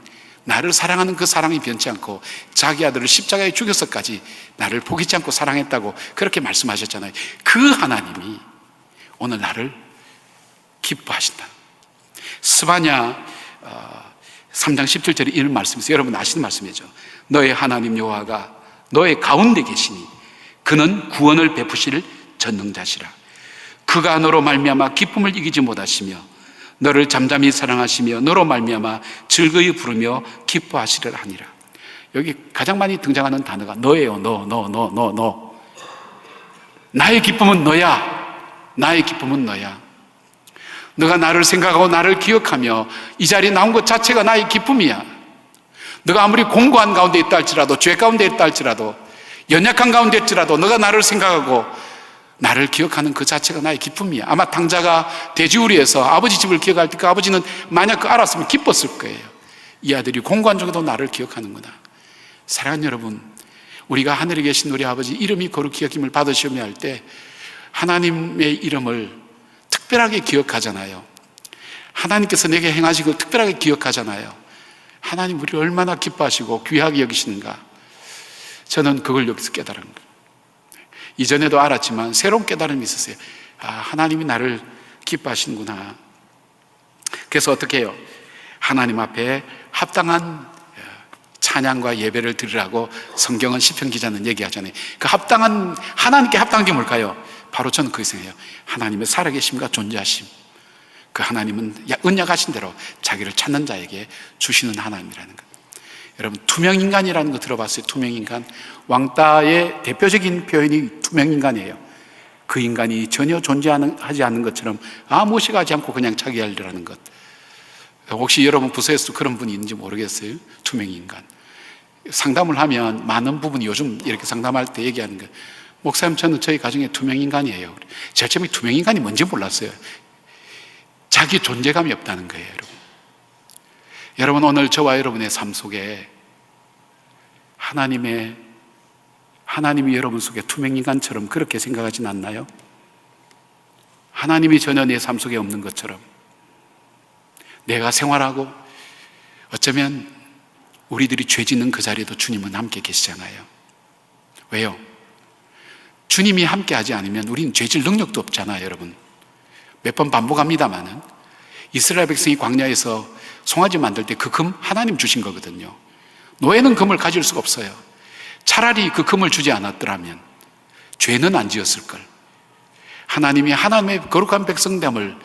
Speaker 1: 나를 사랑하는 그 사랑이 변치 않고 자기 아들을 십자가에 죽여서까지 나를 포기치 않고 사랑했다고 그렇게 말씀하셨잖아요. 그 하나님이 오늘 나를 기뻐하신다. 스바냐 3장 17절에 이런 말씀이 있어요. 여러분 아시는 말씀이죠. 너의 하나님 여호와가 너의 가운데 계시니 그는 구원을 베푸실 전능자시라. 그가 너로 말미암아 기쁨을 이기지 못하시며 너를 잠잠히 사랑하시며 너로 말미암아 즐거이 부르며 기뻐하시리라 하니라. 여기 가장 많이 등장하는 단어가 너예요. 너. 나의 기쁨은 너야. 나의 기쁨은 너야. 너가 나를 생각하고 나를 기억하며 이 자리에 나온 것 자체가 나의 기쁨이야. 너가 아무리 공고한 가운데 있다 할지라도, 죄 가운데 있다 할지라도, 연약한 가운데 있지라도 너가 나를 생각하고 나를 기억하는 그 자체가 나의 기쁨이야. 아마 당자가 돼지우리에서 아버지 집을 기억할 때 그 아버지는 만약 그 알았으면 기뻤을 거예요. 이 아들이 공고한 중에도 나를 기억하는구나. 사랑하는 여러분, 우리가 하늘에 계신 우리 아버지 이름이 거룩히 여김을 받으시오며 할 때 하나님의 이름을 특별하게 기억하잖아요. 하나님께서 내게 행하신 걸 특별하게 기억하잖아요. 하나님 우리를 얼마나 기뻐하시고 귀하게 여기시는가. 저는 그걸 여기서 깨달은 거예요. 이전에도 알았지만 새로운 깨달음이 있었어요. 하나님이 나를 기뻐하시는구나. 그래서 어떻게 해요? 하나님 앞에 합당한 찬양과 예배를 드리라고 성경은 시편 기자는 얘기하잖아요. 그 합당한, 하나님께 합당한 게 뭘까요? 바로 저는 그렇게 생각해요. 하나님의 살아계심과 존재하심. 그 하나님은 언약하신 대로 자기를 찾는 자에게 주시는 하나님이라는 것. 여러분, 투명인간이라는 거 들어봤어요? 투명인간. 왕따의 대표적인 표현이 투명인간이에요. 그 인간이 전혀 존재하지 않는 것처럼 아무 의식하지 않고 그냥 자기 할 일을 하는 것. 혹시 여러분 부서에서도 그런 분이 있는지 모르겠어요? 투명인간. 상담을 하면 많은 부분이 요즘 이렇게 상담할 때 얘기하는 거예요. 목사님, 저는 저희 가정에 투명인간이에요. 제가 처음에 투명인간이 뭔지 몰랐어요. 자기 존재감이 없다는 거예요, 여러분. 여러분, 오늘 저와 여러분의 삶 속에 하나님이 여러분 속에 투명인간처럼 그렇게 생각하진 않나요? 하나님이 전혀 내 삶 속에 없는 것처럼 내가 생활하고 어쩌면 우리들이 죄 짓는 그 자리에도 주님은 함께 계시잖아요. 왜요? 주님이 함께 하지 않으면 우리는 죄질 능력도 없잖아요, 여러분. 몇 번 반복합니다마는 이스라엘 백성이 광야에서 송아지 만들 때 그 금 하나님 주신 거거든요. 노예는 금을 가질 수가 없어요. 차라리 그 금을 주지 않았더라면 죄는 안 지었을걸. 하나님이 하나님의 거룩한 백성됨을,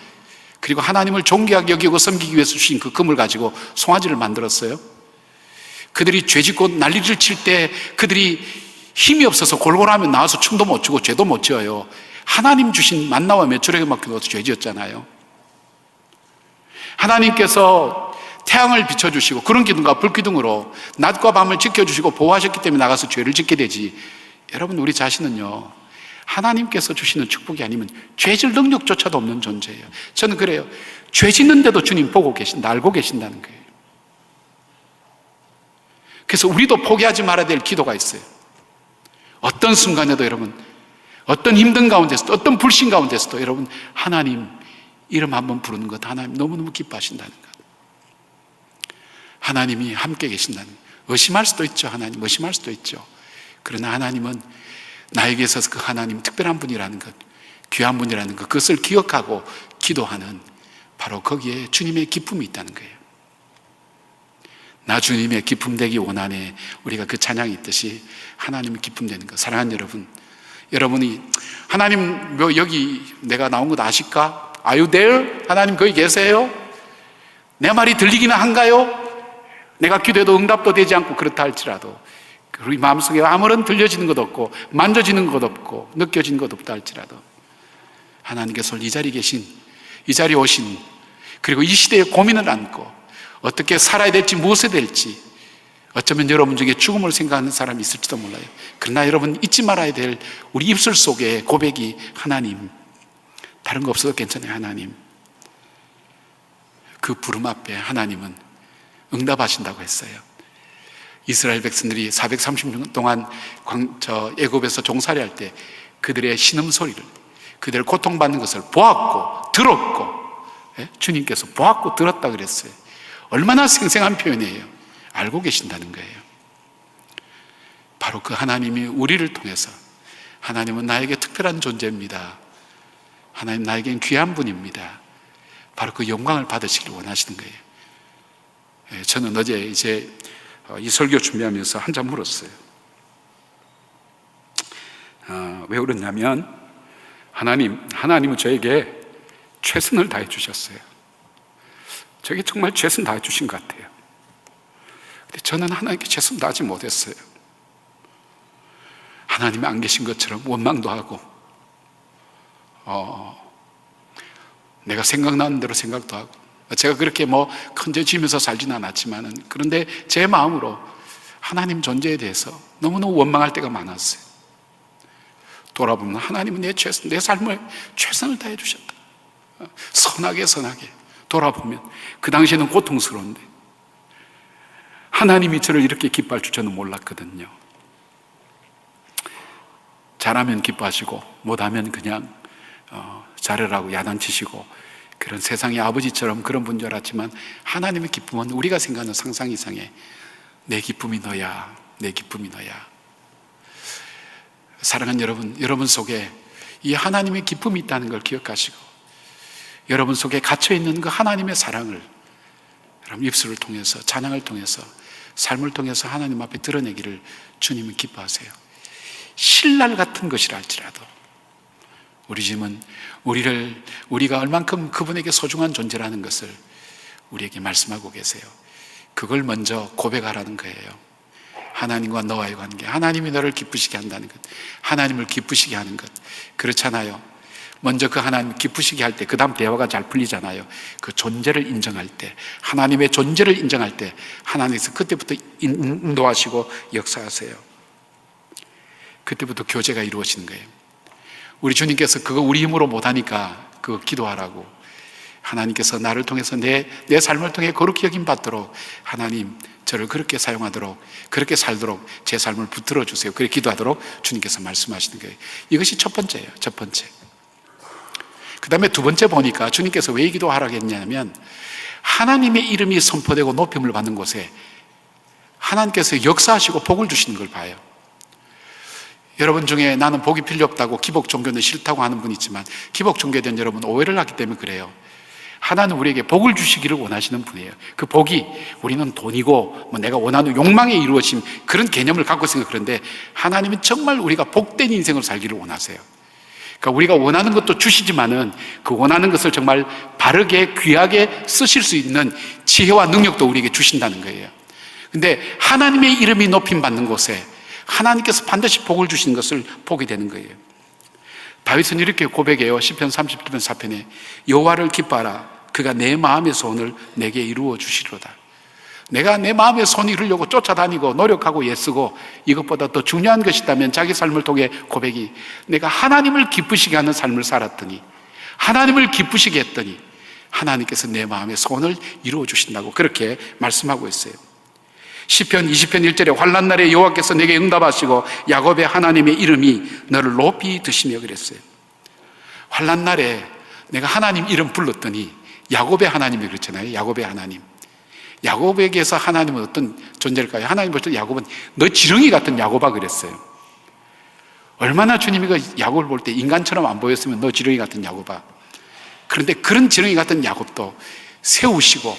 Speaker 1: 그리고 하나님을 존귀하게 여기고 섬기기 위해서 주신 그 금을 가지고 송아지를 만들었어요. 그들이 죄 짓고 난리를 칠 때 그들이 힘이 없어서 골골하면 나와서 춤도 못 추고 죄도 못 지어요. 하나님 주신 만나와 메추라기 맡겨서 죄 지었잖아요. 하나님께서 태양을 비춰주시고 구름 기둥과 불 기둥으로 낮과 밤을 지켜주시고 보호하셨기 때문에 나가서 죄를 짓게 되지. 여러분, 우리 자신은요, 하나님께서 주시는 축복이 아니면 죄질 능력조차도 없는 존재예요. 저는 그래요. 죄 짓는데도 주님 보고 계신다, 알고 계신다는 거예요. 그래서 우리도 포기하지 말아야 될 기도가 있어요. 어떤 순간에도 여러분, 어떤 힘든 가운데서도, 어떤 불신 가운데서도 여러분, 하나님 이름 한번 부르는 것, 하나님 너무너무 기뻐하신다는 것. 하나님이 함께 계신다는 것. 의심할 수도 있죠. 하나님 의심할 수도 있죠. 그러나 하나님은 나에게 있어서 그 하나님 특별한 분이라는 것, 귀한 분이라는 것, 그것을 기억하고 기도하는 바로 거기에 주님의 기쁨이 있다는 거예요. 나 주님의 기쁨 되기 원하네. 우리가 그 찬양이 있듯이 하나님의 기쁨 되는 것. 사랑하는 여러분, 여러분이 하나님 여기 내가 나온 것 아실까? Are you there? 하나님 거기 계세요? 내 말이 들리기는 한가요? 내가 기도해도 응답도 되지 않고 그렇다 할지라도 우리 마음속에 아무런 들려지는 것 없고 만져지는 것 없고 느껴지는 것 없다 할지라도 하나님께서 이 자리에 계신, 이 자리에 오신, 그리고 이 시대에 고민을 안고 어떻게 살아야 될지, 무엇에 될지, 어쩌면 여러분 중에 죽음을 생각하는 사람이 있을지도 몰라요. 그러나 여러분 잊지 말아야 될 우리 입술 속에 고백이 하나님, 다른 거 없어도 괜찮아요. 하나님. 그 부름 앞에 하나님은 응답하신다고 했어요. 이스라엘 백성들이 430년 동안 애굽에서 종살이할 때 그들의 신음소리를, 그들을 고통받는 것을 보았고 들었고, 주님께서 보았고 들었다 그랬어요. 얼마나 생생한 표현이에요. 알고 계신다는 거예요. 바로 그 하나님이 우리를 통해서, 하나님은 나에게 특별한 존재입니다, 하나님 나에겐 귀한 분입니다, 바로 그 영광을 받으시길 원하시는 거예요. 저는 어제 이제 이 설교 준비하면서 한참 울었어요. 왜 울었냐면 하나님은 저에게 최선을 다해 주셨어요. 저에게 정말 최선 다해 주신 것 같아요. 근데 저는 하나님께 최선 다하지 못했어요. 하나님이 안 계신 것처럼 원망도 하고, 내가 생각나는 대로 생각도 하고, 제가 그렇게 큰 죄 지으면서 살지는 않았지만은, 그런데 제 마음으로 하나님 존재에 대해서 너무너무 원망할 때가 많았어요. 돌아보면 하나님은 내 삶을 최선을 다해 주셨다. 선하게 돌아보면 그 당시에는 고통스러운데 하나님이 저를 이렇게 기뻐할 줄 저는 몰랐거든요. 잘하면 기뻐하시고 못하면 그냥 잘하라고 야단치시고, 그런 세상의 아버지처럼 그런 분 줄 알았지만 하나님의 기쁨은 우리가 생각하는 상상 이상의 내 기쁨이 너야, 내 기쁨이 너야. 사랑하는 여러분 속에 이 하나님의 기쁨이 있다는 걸 기억하시고, 여러분 속에 갇혀있는 그 하나님의 사랑을 여러분 입술을 통해서, 찬양을 통해서, 삶을 통해서 하나님 앞에 드러내기를 주님은 기뻐하세요. 신랄 같은 것이라 할지라도 우리 주님은 우리가 얼만큼 그분에게 소중한 존재라는 것을 우리에게 말씀하고 계세요. 그걸 먼저 고백하라는 거예요. 하나님과 너와의 관계, 하나님이 너를 기쁘시게 한다는 것, 하나님을 기쁘시게 하는 것. 그렇잖아요. 먼저 그 하나님 기쁘시게 할 때 그 다음 대화가 잘 풀리잖아요. 그 존재를 인정할 때, 하나님의 존재를 인정할 때 하나님께서 그때부터 인도하시고 역사하세요. 그때부터 교제가 이루어지는 거예요. 우리 주님께서 그거 우리 힘으로 못하니까 그거 기도하라고, 하나님께서 나를 통해서 내 삶을 통해 거룩히 여김 받도록 하나님 저를 그렇게 사용하도록, 그렇게 살도록 제 삶을 붙들어 주세요. 그렇게 기도하도록 주님께서 말씀하시는 거예요. 이것이 첫 번째예요. 첫 번째. 그 다음에 두 번째 보니까 주님께서 왜 기도하라고 했냐면, 하나님의 이름이 선포되고 높임을 받는 곳에 하나님께서 역사하시고 복을 주시는 걸 봐요. 여러분 중에 나는 복이 필요 없다고 기복 종교는 싫다고 하는 분이 있지만, 기복 종교에 대한 여러분 오해를 하기 때문에 그래요. 하나는 우리에게 복을 주시기를 원하시는 분이에요. 그 복이 우리는 돈이고 내가 원하는 욕망에 이루어진 그런 개념을 갖고 있으니까 그런데, 하나님은 정말 우리가 복된 인생을 살기를 원하세요. 그러니까 우리가 원하는 것도 주시지만은 그 원하는 것을 정말 바르게 귀하게 쓰실 수 있는 지혜와 능력도 우리에게 주신다는 거예요. 근데 하나님의 이름이 높임 받는 곳에 하나님께서 반드시 복을 주시는 것을 보게 되는 거예요. 다윗은 이렇게 고백해요. 시편 30편 4편에 여호와를 기뻐하라. 그가 내 마음의 소원을 내게 이루어 주시리로다. 내가 내 마음의 손 이루려고 쫓아다니고 노력하고 애쓰고 이것보다 더 중요한 것이 있다면 자기 삶을 통해 고백이, 내가 하나님을 기쁘시게 하는 삶을 살았더니, 하나님을 기쁘시게 했더니 하나님께서 내 마음의 소원을 이루어 주신다고 그렇게 말씀하고 있어요. 시편 20편 1절에 환난 날에 여호와께서 내게 응답하시고 야곱의 하나님의 이름이 너를 높이 드시며 그랬어요. 환난 날에 내가 하나님 이름 불렀더니, 야곱의 하나님이 그렇잖아요. 야곱의 하나님. 야곱에게서 하나님은 어떤 존재일까요? 하나님 볼 때 야곱은 너 지렁이 같은 야곱아 그랬어요. 얼마나 주님이 그 야곱을 볼 때 인간처럼 안 보였으면 너 지렁이 같은 야곱아. 그런데 그런 지렁이 같은 야곱도 세우시고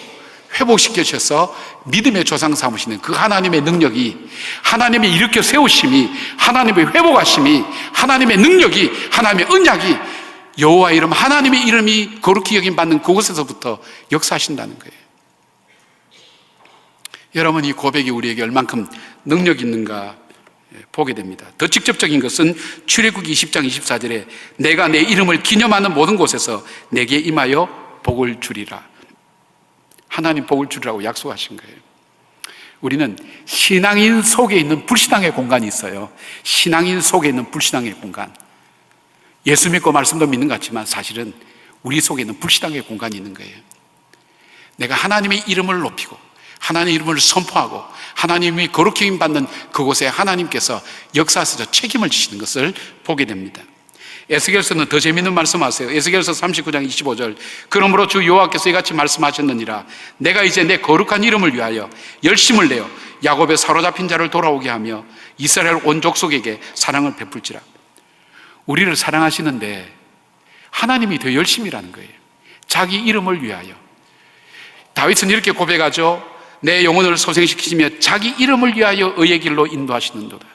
Speaker 1: 회복시켜 주셔서 믿음의 조상 삼으시는 그 하나님의 능력이, 하나님의 일으켜 세우심이, 하나님의 회복하심이, 하나님의 능력이, 하나님의 언약이, 여호와 이름, 하나님의 이름이 거룩히 여김 받는 그곳에서부터 역사하신다는 거예요. 여러분, 이 고백이 우리에게 얼만큼 능력 있는가 보게 됩니다. 더 직접적인 것은 출애굽기 20장 24절에 내가 내 이름을 기념하는 모든 곳에서 내게 임하여 복을 주리라. 하나님 복을 주리라고 약속하신 거예요. 우리는 신앙인 속에 있는 불신앙의 공간이 있어요. 신앙인 속에 있는 불신앙의 공간. 예수 믿고 말씀도 믿는 것 같지만 사실은 우리 속에 있는 불신앙의 공간이 있는 거예요. 내가 하나님의 이름을 높이고 하나님의 이름을 선포하고 하나님이 거룩히 받는 그곳에 하나님께서 역사하셔서 책임을 지시는 것을 보게 됩니다. 에스겔서는 더 재미있는 말씀하세요. 에스겔서 39장 25절 그러므로 주 여호와께서 이같이 말씀하셨느니라. 내가 이제 내 거룩한 이름을 위하여 열심을 내어 야곱의 사로잡힌 자를 돌아오게 하며 이스라엘 온 족속에게 사랑을 베풀지라. 우리를 사랑하시는데 하나님이 더 열심이라는 거예요. 자기 이름을 위하여. 다윗은 이렇게 고백하죠. 내 영혼을 소생시키시며 자기 이름을 위하여 의의 길로 인도하시는도다.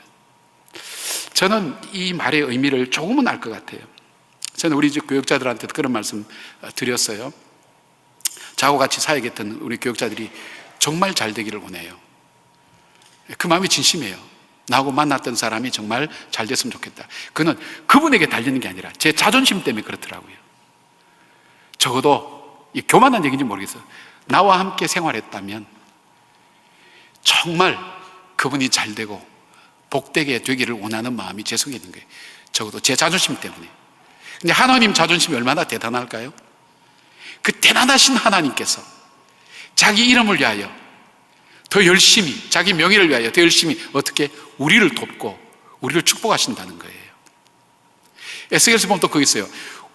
Speaker 1: 저는 이 말의 의미를 조금은 알 것 같아요. 저는 우리 집 교육자들한테도 그런 말씀 드렸어요. 저하고 같이 사역했던 우리 교육자들이 정말 잘 되기를 원해요. 그 마음이 진심이에요. 나하고 만났던 사람이 정말 잘 됐으면 좋겠다. 그는 그분에게 달리는 게 아니라 제 자존심 때문에 그렇더라고요. 적어도 이 교만한 얘기인지 모르겠어요. 나와 함께 생활했다면 정말 그분이 잘 되고 복되게 되기를 원하는 마음이 제 속에 있는 거예요. 적어도 제 자존심 때문에. 근데 하나님 자존심이 얼마나 대단할까요? 그 대단하신 하나님께서 자기 이름을 위하여 더 열심히, 자기 명예를 위하여 더 열심히 어떻게 우리를 돕고 우리를 축복하신다는 거예요. 에스겔서 보면 또 거기 있어요.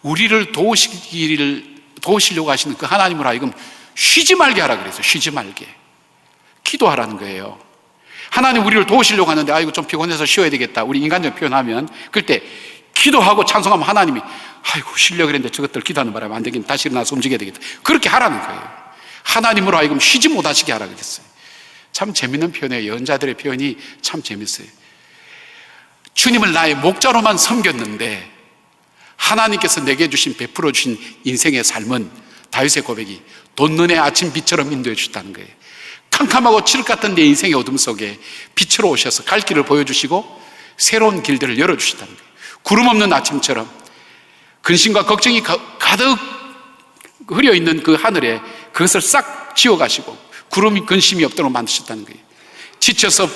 Speaker 1: 우리를 도우시려고 하시는 그 하나님을 하여금 쉬지 말게 하라 그랬어요. 쉬지 말게. 기도하라는 거예요. 하나님 우리를 도우시려고 하는데 아이고 좀 피곤해서 쉬어야 되겠다. 우리 인간적 표현하면 그럴 때 기도하고 찬송하면 하나님이 아이고 쉬려고 그랬는데 저것들 기도하는 바람에 안 되겠네. 다시 일어나서 움직여야 되겠다. 그렇게 하라는 거예요. 하나님으로 하여금 쉬지 못하시게 하라 그랬어요. 참 재밌는 표현이에요. 예언자들의 표현이 참 재밌어요. 주님을 나의 목자로만 섬겼는데 하나님께서 내게 주신 베풀어 주신 인생의 삶은 다윗의 고백이 돋는 해 아침 빛처럼 인도해 주셨다는 거예요. 캄캄하고 칠흑 같은 내 인생의 어둠 속에 빛으로 오셔서 갈 길을 보여주시고 새로운 길들을 열어주시다는 거예요. 구름 없는 아침처럼 근심과 걱정이 가득 흐려있는 그 하늘에 그것을 싹 지워가시고 구름이 근심이 없도록 만드셨다는 거예요. 지쳐서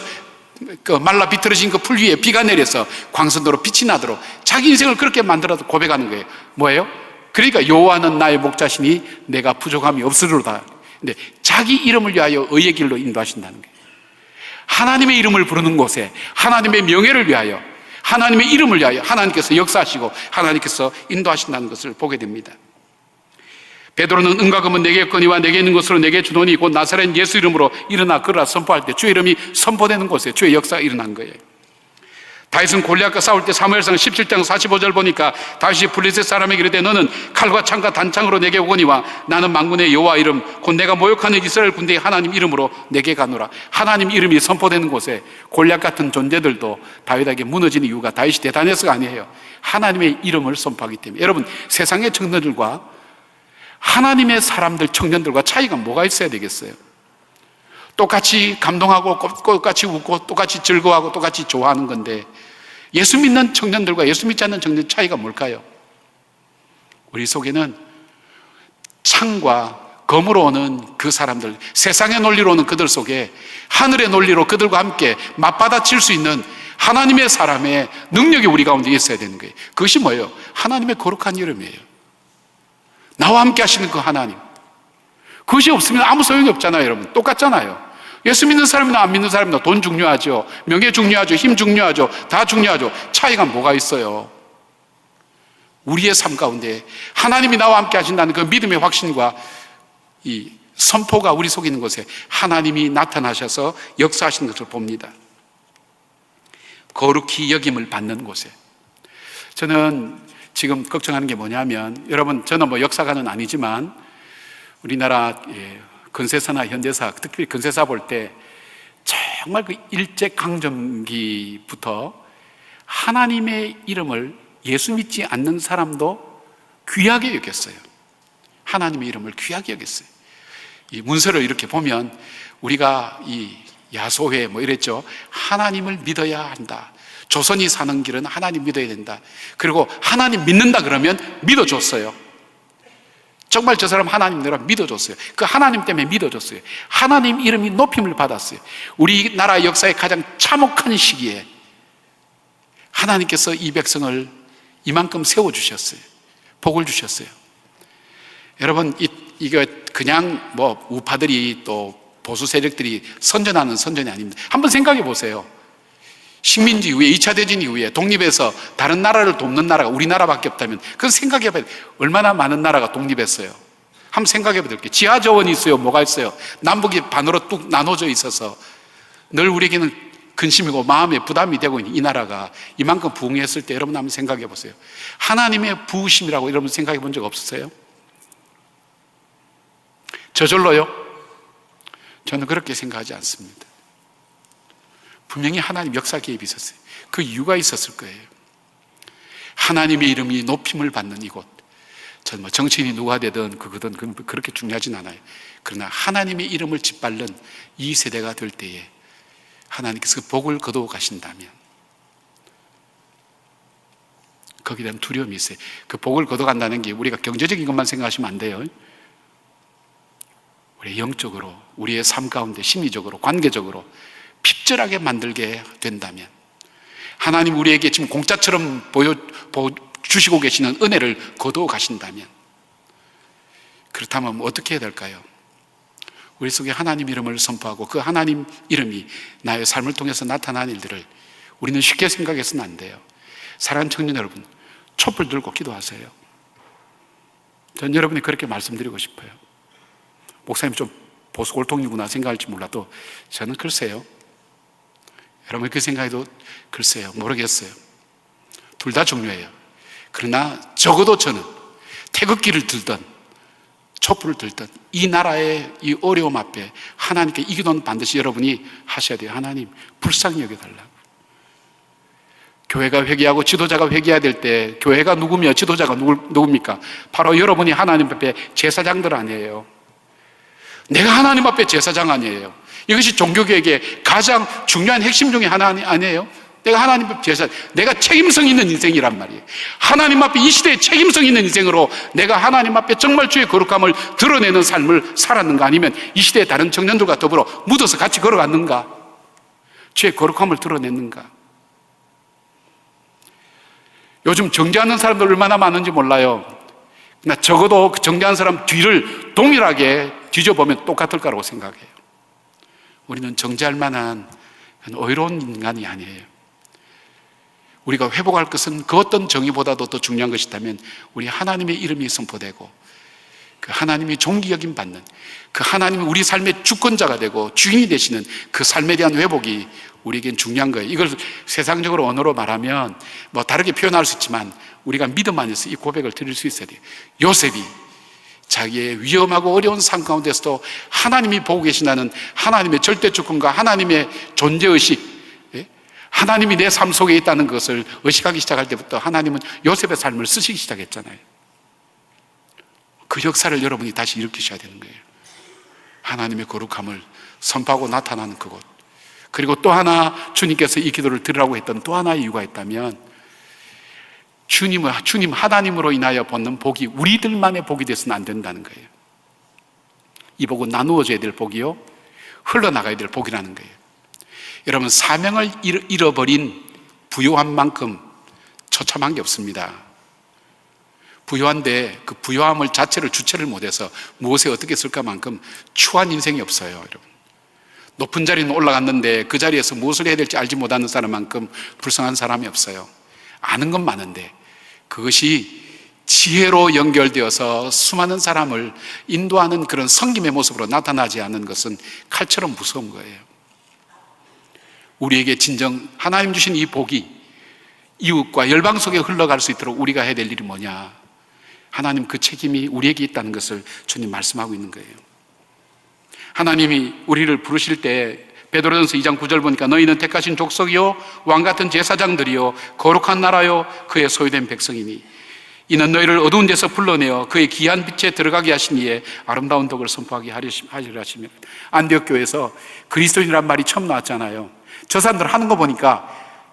Speaker 1: 말라 비틀어진 그 풀 위에 비가 내려서 광선도로 빛이 나도록 자기 인생을 그렇게 만들어도 고백하는 거예요. 뭐예요? 그러니까 여호와는 나의 목자시니 내가 부족함이 없으리로다. 근데 자기 이름을 위하여 의의 길로 인도하신다는 거예요. 하나님의 이름을 부르는 곳에 하나님의 명예를 위하여, 하나님의 이름을 위하여 하나님께서 역사하시고 하나님께서 인도하신다는 것을 보게 됩니다. 베드로는 은과 금은 내게 있거니와 내게 있는 것으로 내게 주노니 곧 나사렛 예수 이름으로 일어나 걸으라 선포할 때 주의 이름이 선포되는 곳에 주의 역사가 일어난 거예요. 다윗은 골리앗과 싸울 때 사무엘상 17장 45절 보니까 다윗이 블레셋 사람에게 이르되 너는 칼과 창과 단창으로 내게 오거니와 나는 만군의 여호와 이름 곧 내가 모욕하는 이스라엘 군대의 하나님 이름으로 내게 가노라. 하나님 이름이 선포되는 곳에 골리앗 같은 존재들도 다윗에게 무너지는 이유가 다윗이 대단해서가 아니에요. 하나님의 이름을 선포하기 때문에. 여러분, 세상의 청년들과 하나님의 사람들, 청년들과 차이가 뭐가 있어야 되겠어요? 똑같이 감동하고 똑같이 웃고 똑같이 즐거워하고 똑같이 좋아하는 건데 예수 믿는 청년들과 예수 믿지 않는 청년 차이가 뭘까요? 우리 속에는 창과 검으로 오는 그 사람들, 세상의 논리로 오는 그들 속에 하늘의 논리로 그들과 함께 맞받아칠 수 있는 하나님의 사람의 능력이 우리 가운데 있어야 되는 거예요. 그것이 뭐예요? 하나님의 거룩한 이름이에요. 나와 함께 하시는 그 하나님. 그것이 없으면 아무 소용이 없잖아요, 여러분. 똑같잖아요. 예수 믿는 사람이나 안 믿는 사람이나 돈 중요하죠. 명예 중요하죠. 힘 중요하죠. 다 중요하죠. 차이가 뭐가 있어요? 우리의 삶 가운데 하나님이 나와 함께 하신다는 그 믿음의 확신과 이 선포가 우리 속에 있는 곳에 하나님이 나타나셔서 역사하시는 것을 봅니다. 거룩히 여김을 받는 곳에. 저는 지금 걱정하는 게 뭐냐면, 여러분, 저는 뭐 역사가는 아니지만 우리나라 근세사나 현대사, 특히 근세사 볼 때 정말 그 일제강점기부터 하나님의 이름을 예수 믿지 않는 사람도 귀하게 여겼어요. 하나님의 이름을 귀하게 여겼어요. 이 문서를 이렇게 보면 우리가 이 야소회 뭐 이랬죠. 하나님을 믿어야 한다. 조선이 사는 길은 하나님 믿어야 된다. 그리고 하나님 믿는다 그러면 믿어줬어요. 정말 저 사람 하나님 내가 믿어줬어요. 그 하나님 때문에 믿어줬어요. 하나님 이름이 높임을 받았어요. 우리나라 역사의 가장 참혹한 시기에 하나님께서 이 백성을 이만큼 세워주셨어요. 복을 주셨어요. 여러분, 이거 그냥 뭐 우파들이 또 보수 세력들이 선전하는 선전이 아닙니다. 한번 생각해 보세요. 식민지 이후에 2차 대전 이후에 독립해서 다른 나라를 돕는 나라가 우리나라밖에 없다면 그건 생각해 봐야 돼요. 얼마나 많은 나라가 독립했어요. 한번 생각해 봐야 될게요. 지하자원이 있어요. 뭐가 있어요? 남북이 반으로 뚝 나눠져 있어서 늘 우리에게는 근심이고 마음에 부담이 되고 있는 이 나라가 이만큼 부흥했을 때 여러분 한번 생각해 보세요. 하나님의 부으심이라고 여러분 생각해 본 적 없으세요? 저절로요? 저는 그렇게 생각하지 않습니다. 분명히 하나님 역사 개입이 있었어요. 그 이유가 있었을 거예요. 하나님의 이름이 높임을 받는 이곳. 전 뭐 정치인이 누가 되든 그거든 그렇게 중요하진 않아요. 그러나 하나님의 이름을 짓밟는 이 세대가 될 때에 하나님께서 복을 거두어 가신다면 거기에 대한 두려움이 있어요. 그 복을 거둬 간다는 게 우리가 경제적인 것만 생각하시면 안 돼요. 우리 영적으로, 우리의 삶 가운데 심리적으로, 관계적으로 핍절하게 만들게 된다면, 하나님 우리에게 지금 공짜처럼 주시고 계시는 은혜를 거두어 가신다면, 그렇다면 어떻게 해야 될까요? 우리 속에 하나님 이름을 선포하고 그 하나님 이름이 나의 삶을 통해서 나타나는 일들을 우리는 쉽게 생각해서는 안 돼요. 사랑하는 청년 여러분, 촛불 들고 기도하세요. 전 여러분이 그렇게 말씀드리고 싶어요. 목사님 좀 보수 골통이구나 생각할지 몰라도 저는 글쎄요, 여러분 그 생각해도 글쎄요, 모르겠어요. 둘 다 중요해요. 그러나 적어도 저는 태극기를 들든 촛불을 들든 이 나라의 이 어려움 앞에 하나님께 이 기도는 반드시 여러분이 하셔야 돼요. 하나님 불쌍히 여겨달라고. 교회가 회개하고 지도자가 회개해야 될 때 교회가 누구며 지도자가 누굽니까? 바로 여러분이 하나님 앞에 제사장들 아니에요. 내가 하나님 앞에 제사장 아니에요? 이것이 종교개혁의 가장 중요한 핵심 중에 하나 아니에요? 내가 하나님 앞에 제사장, 내가 책임성 있는 인생이란 말이에요. 하나님 앞에 이 시대에 책임성 있는 인생으로 내가 하나님 앞에 정말 주의 거룩함을 드러내는 삶을 살았는가, 아니면 이 시대의 다른 청년들과 더불어 묻어서 같이 걸어갔는가, 주의 거룩함을 드러냈는가. 요즘 정죄하는 사람들 얼마나 많은지 몰라요. 그러나 적어도 그 정죄하는 사람 뒤를 동일하게 뒤져보면 똑같을 거라고 생각해요. 우리는 정죄할 만한 의로운 인간이 아니에요. 우리가 회복할 것은 그 어떤 정의보다도 더 중요한 것이 있다면 우리 하나님의 이름이 선포되고 그 하나님이 존귀 여김 받는, 그 하나님이 우리 삶의 주권자가 되고 주인이 되시는 그 삶에 대한 회복이 우리에겐 중요한 거예요. 이걸 세상적으로 언어로 말하면 뭐 다르게 표현할 수 있지만 우리가 믿음 안에서 이 고백을 드릴 수 있어야 돼요. 요셉이 자기의 위험하고 어려운 삶 가운데서도 하나님이 보고 계신다는 하나님의 절대 주권과 하나님의 존재의식, 하나님이 내 삶 속에 있다는 것을 의식하기 시작할 때부터 하나님은 요셉의 삶을 쓰시기 시작했잖아요. 그 역사를 여러분이 다시 일으키셔야 되는 거예요. 하나님의 거룩함을 선포하고 나타나는 그곳. 그리고 또 하나 주님께서 이 기도를 드리라고 했던 또 하나의 이유가 있다면 주님 하나님으로 인하여 받는 복이 우리들만의 복이 되어서는 안 된다는 거예요. 이 복은 나누어져야 될 복이요, 흘러나가야 될 복이라는 거예요. 여러분, 사명을 잃어버린 부요한 만큼 처참한 게 없습니다. 부요한데 그 부요함을 자체를 주체를 못해서 무엇에 어떻게 쓸까만큼 추한 인생이 없어요. 여러분, 높은 자리는 올라갔는데 그 자리에서 무엇을 해야 될지 알지 못하는 사람만큼 불쌍한 사람이 없어요. 아는 건 많은데 그것이 지혜로 연결되어서 수많은 사람을 인도하는 그런 성김의 모습으로 나타나지 않는 것은 칼처럼 무서운 거예요. 우리에게 진정 하나님 주신 이 복이 이웃과 열방 속에 흘러갈 수 있도록 우리가 해야 될 일이 뭐냐? 하나님 그 책임이 우리에게 있다는 것을 주님 말씀하고 있는 거예요. 하나님이 우리를 부르실 때 베드로전서 2장 9절 보니까 너희는 택하신 족속이요 왕같은 제사장들이요 거룩한 나라요 그의 소유된 백성이니 이는 너희를 어두운 데서 불러내어 그의 귀한 빛에 들어가게 하신 이에 아름다운 덕을 선포하게 하리라 하시며, 안디옥 교회에서 그리스도인이란 말이 처음 나왔잖아요. 저 사람들 하는 거 보니까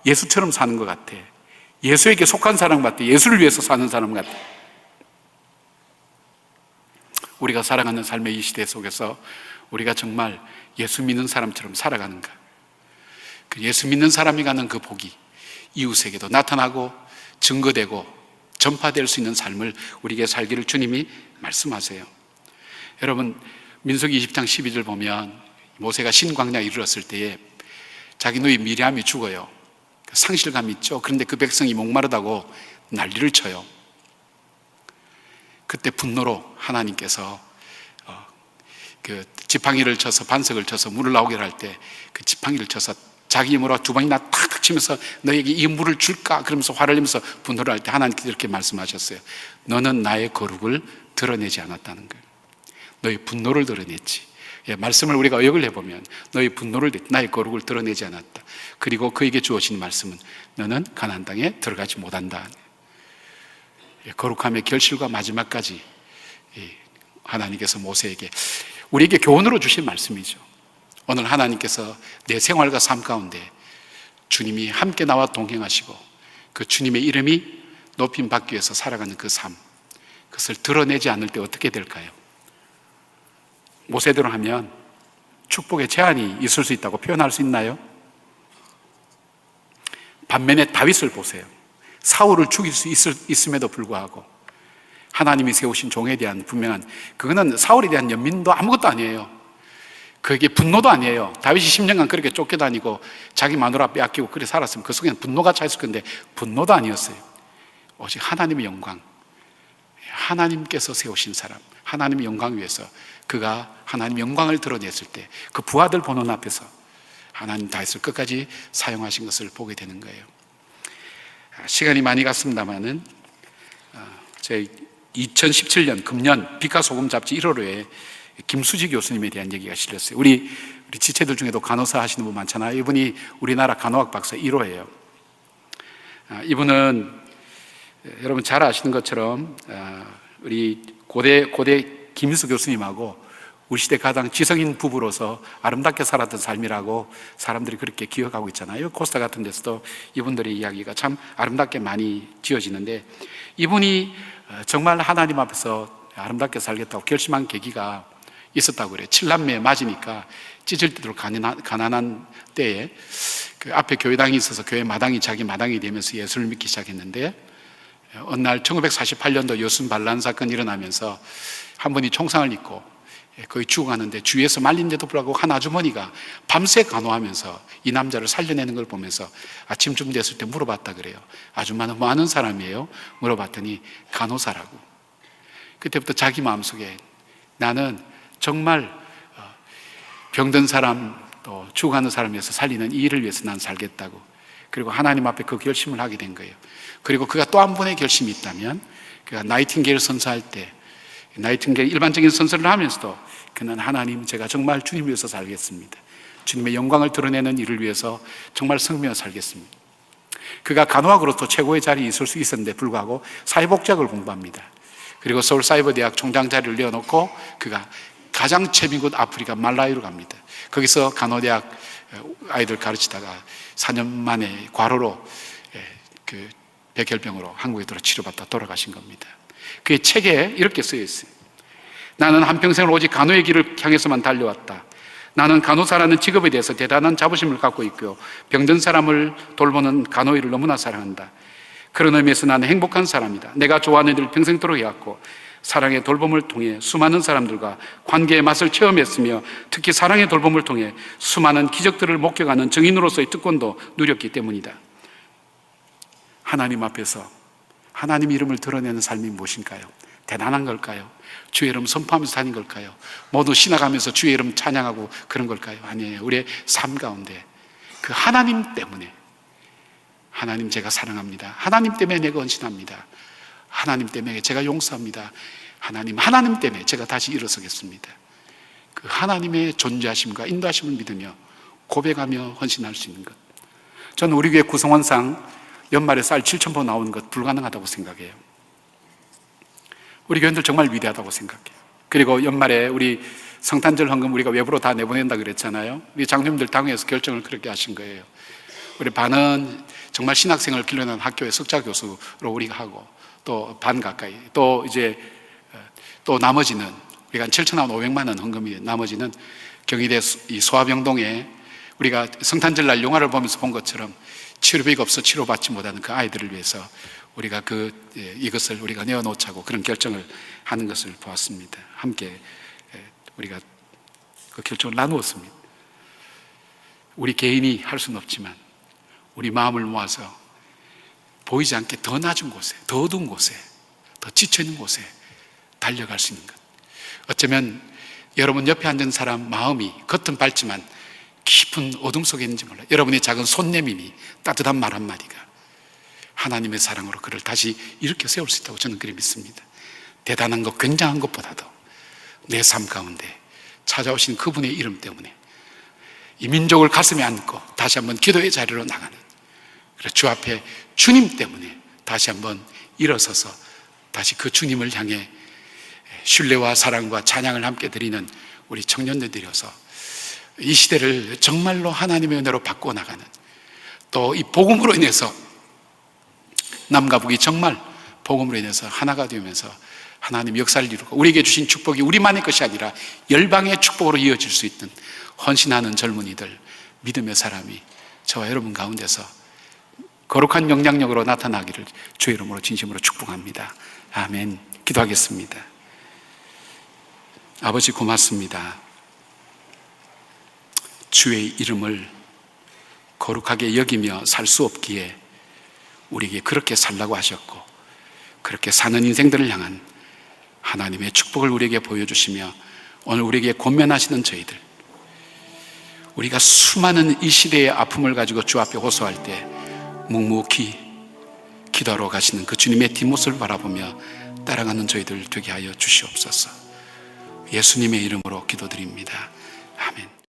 Speaker 1: 예수처럼 사는 것 같아. 예수에게 속한 사람 같아. 예수를 위해서 사는 사람 같아. 우리가 살아가는 삶의 이 시대 속에서 우리가 정말 예수 믿는 사람처럼 살아가는가? 그 예수 믿는 사람이 가는 그 복이 이웃에게도 나타나고 증거되고 전파될 수 있는 삶을 우리에게 살기를 주님이 말씀하세요. 여러분, 민수기 20장 12절 보면 모세가 신광야에 이르렀을 때에 자기 누이 미리암이 죽어요. 상실감이 있죠. 그런데 그 백성이 목마르다고 난리를 쳐요. 그때 분노로 하나님께서 그 지팡이를 쳐서 반석을 쳐서 물을 나오게 할 때 그 지팡이를 쳐서 자기 힘으로 두 번이나 탁탁 치면서 너에게 이 물을 줄까? 그러면서 화를 내면서 분노를 할 때 하나님께서 이렇게 말씀하셨어요. 너는 나의 거룩을 드러내지 않았다는 거예요. 너의 분노를 드러냈지. 예, 말씀을 우리가 의역을 해보면 너의 분노를, 나의 거룩을 드러내지 않았다. 그리고 그에게 주어진 말씀은 너는 가나안 땅에 들어가지 못한다. 예, 거룩함의 결실과 마지막까지 하나님께서 모세에게, 우리에게 교훈으로 주신 말씀이죠. 오늘 하나님께서 내 생활과 삶 가운데 주님이 함께 나와 동행하시고 그 주님의 이름이 높임 받기 위해서 살아가는 그 삶, 그것을 드러내지 않을 때 어떻게 될까요? 모세대로 하면 축복의 제한이 있을 수 있다고 표현할 수 있나요? 반면에 다윗을 보세요. 사울을 죽일 수 있음에도 불구하고 하나님이 세우신 종에 대한 분명한, 그거는 사울에 대한 연민도 아무것도 아니에요. 그게 분노도 아니에요. 다윗이 10년간 그렇게 쫓겨다니고 자기 마누라 빼앗기고 그렇게 살았으면 그 속에는 분노가 차있을 건데 분노도 아니었어요. 오직 하나님의 영광, 하나님께서 세우신 사람, 하나님의 영광 위해서 그가 하나님의 영광을 드러냈을 때 그 부하들 보는 앞에서 하나님 다윗을 끝까지 사용하신 것을 보게 되는 거예요. 시간이 많이 갔습니다만은 제 2017년 금년 빛과 소금 잡지 1호로에 김수지 교수님에 대한 얘기가 실렸어요. 우리 지체들 중에도 간호사 하시는 분 많잖아요. 이분이 우리나라 간호학 박사 1호예요. 이분은 여러분 잘 아시는 것처럼 우리 고대 김일수 교수님하고 우리 시대 가장 지성인 부부로서 아름답게 살았던 삶이라고 사람들이 그렇게 기억하고 있잖아요. 코스타 같은 데서도 이분들의 이야기가 참 아름답게 많이 지어지는데, 이분이 정말 하나님 앞에서 아름답게 살겠다고 결심한 계기가 있었다고 그래요. 7남매 맞으니까 찢을 대로 가난한 때에 그 앞에 교회당이 있어서 교회 마당이 자기 마당이 되면서 예수를 믿기 시작했는데, 어느 날 1948년도 여순 반란 사건이 일어나면서 한 분이 총상을 입고 거의 죽어가는데 주위에서 말린데도 불구하고 한 아주머니가 밤새 간호하면서 이 남자를 살려내는 걸 보면서 아침쯤 됐을 때 물어봤다 그래요. 아줌마는 뭐 하는 사람이에요? 물어봤더니 간호사라고. 그때부터 자기 마음속에 나는 정말 병든 사람 또 죽어가는 사람을 위해서 살리는 이 일을 위해서 난 살겠다고, 그리고 하나님 앞에 그 결심을 하게 된 거예요. 그리고 그가 또 한 번의 결심이 있다면, 그가 나이팅게일 선서할 때 나이팅게일 일반적인 선서를 하면서도 그는 하나님, 제가 정말 주님을 위해서 살겠습니다. 주님의 영광을 드러내는 일을 위해서 정말 성명을 살겠습니다. 그가 간호학으로서 최고의 자리에 있을 수 있었는데 불구하고 사회복지학을 공부합니다. 그리고 서울사이버대학 총장 자리를 내어놓고 그가 가장 최빈곳 아프리카 말라위로 갑니다. 거기서 간호대학 아이들 가르치다가 4년 만에 과로로 그 백혈병으로 한국에 들어 치료받다 돌아가신 겁니다. 그의 책에 이렇게 쓰여 있어요. 나는 한평생을 오직 간호의 길을 향해서만 달려왔다. 나는 간호사라는 직업에 대해서 대단한 자부심을 갖고 있고요, 병든 사람을 돌보는 간호 일을 너무나 사랑한다. 그런 의미에서 나는 행복한 사람이다. 내가 좋아하는 일을 평생도록 해왔고 사랑의 돌봄을 통해 수많은 사람들과 관계의 맛을 체험했으며 특히 사랑의 돌봄을 통해 수많은 기적들을 목격하는 증인으로서의 특권도 누렸기 때문이다. 하나님 앞에서 하나님 이름을 드러내는 삶이 무엇인가요? 대단한 걸까요? 주의 이름 선포하면서 사는 걸까요? 모두 신나가면서 주의 이름 찬양하고 그런 걸까요? 아니에요. 우리의 삶 가운데 그 하나님 때문에, 하나님 제가 사랑합니다. 하나님 때문에 내가 헌신합니다. 하나님 때문에 제가 용서합니다. 하나님 때문에 제가 다시 일어서겠습니다. 그 하나님의 존재하심과 인도하심을 믿으며 고백하며 헌신할 수 있는 것. 저는 우리 교회 구성원상 연말에 쌀 7,000포 나오는 것 불가능하다고 생각해요. 우리 교인들 정말 위대하다고 생각해요. 그리고 연말에 우리 성탄절 헌금 우리가 외부로 다 내보낸다 그랬잖아요. 우리 장로님들 당회에서 결정을 그렇게 하신 거예요. 우리 반은 정말 신학생을 길러내는 학교의 석자 교수로 우리가 하고, 또 반 가까이, 또 이제 또 나머지는 우리가 한 7,500만 원 헌금이, 나머지는 경희대 이 소아병동에 우리가 성탄절날 영화를 보면서 본 것처럼 치료비가 없어 치료받지 못하는 그 아이들을 위해서 우리가 이것을 우리가 내어놓자고 그런 결정을 하는 것을 보았습니다. 함께 우리가 그 결정을 나누었습니다. 우리 개인이 할 수는 없지만 우리 마음을 모아서 보이지 않게 더 낮은 곳에, 더 어두운 곳에, 더 지쳐있는 곳에 달려갈 수 있는 것. 어쩌면 여러분 옆에 앉은 사람 마음이 겉은 밝지만 깊은 어둠 속에 있는지 몰라요. 여러분의 작은 손내밈이, 따뜻한 말 한마디가 하나님의 사랑으로 그를 다시 일으켜 세울 수 있다고 저는 그렇게 믿습니다. 대단한 것, 굉장한 것보다도 내 삶 가운데 찾아오신 그분의 이름 때문에 이 민족을 가슴에 안고 다시 한번 기도의 자리로 나가는, 그래서 주 앞에 주님 때문에 다시 한번 일어서서 다시 그 주님을 향해 신뢰와 사랑과 찬양을 함께 드리는 우리 청년들이어서 이 시대를 정말로 하나님의 은혜로 바꾸어 나가는, 또 이 복음으로 인해서 남과 북이 정말 복음으로 인해서 하나가 되면서 하나님 역사를 이루고 우리에게 주신 축복이 우리만의 것이 아니라 열방의 축복으로 이어질 수 있는 헌신하는 젊은이들, 믿음의 사람이 저와 여러분 가운데서 거룩한 영향력으로 나타나기를 주의 이름으로 진심으로 축복합니다. 아멘. 기도하겠습니다. 아버지 고맙습니다. 주의 이름을 거룩하게 여기며 살 수 없기에 우리에게 그렇게 살라고 하셨고, 그렇게 사는 인생들을 향한 하나님의 축복을 우리에게 보여주시며 오늘 우리에게 권면하시는 저희들, 우리가 수많은 이 시대의 아픔을 가지고 주 앞에 호소할 때 묵묵히 기도하러 가시는 그 주님의 뒷모습을 바라보며 따라가는 저희들 되게 하여 주시옵소서. 예수님의 이름으로 기도드립니다.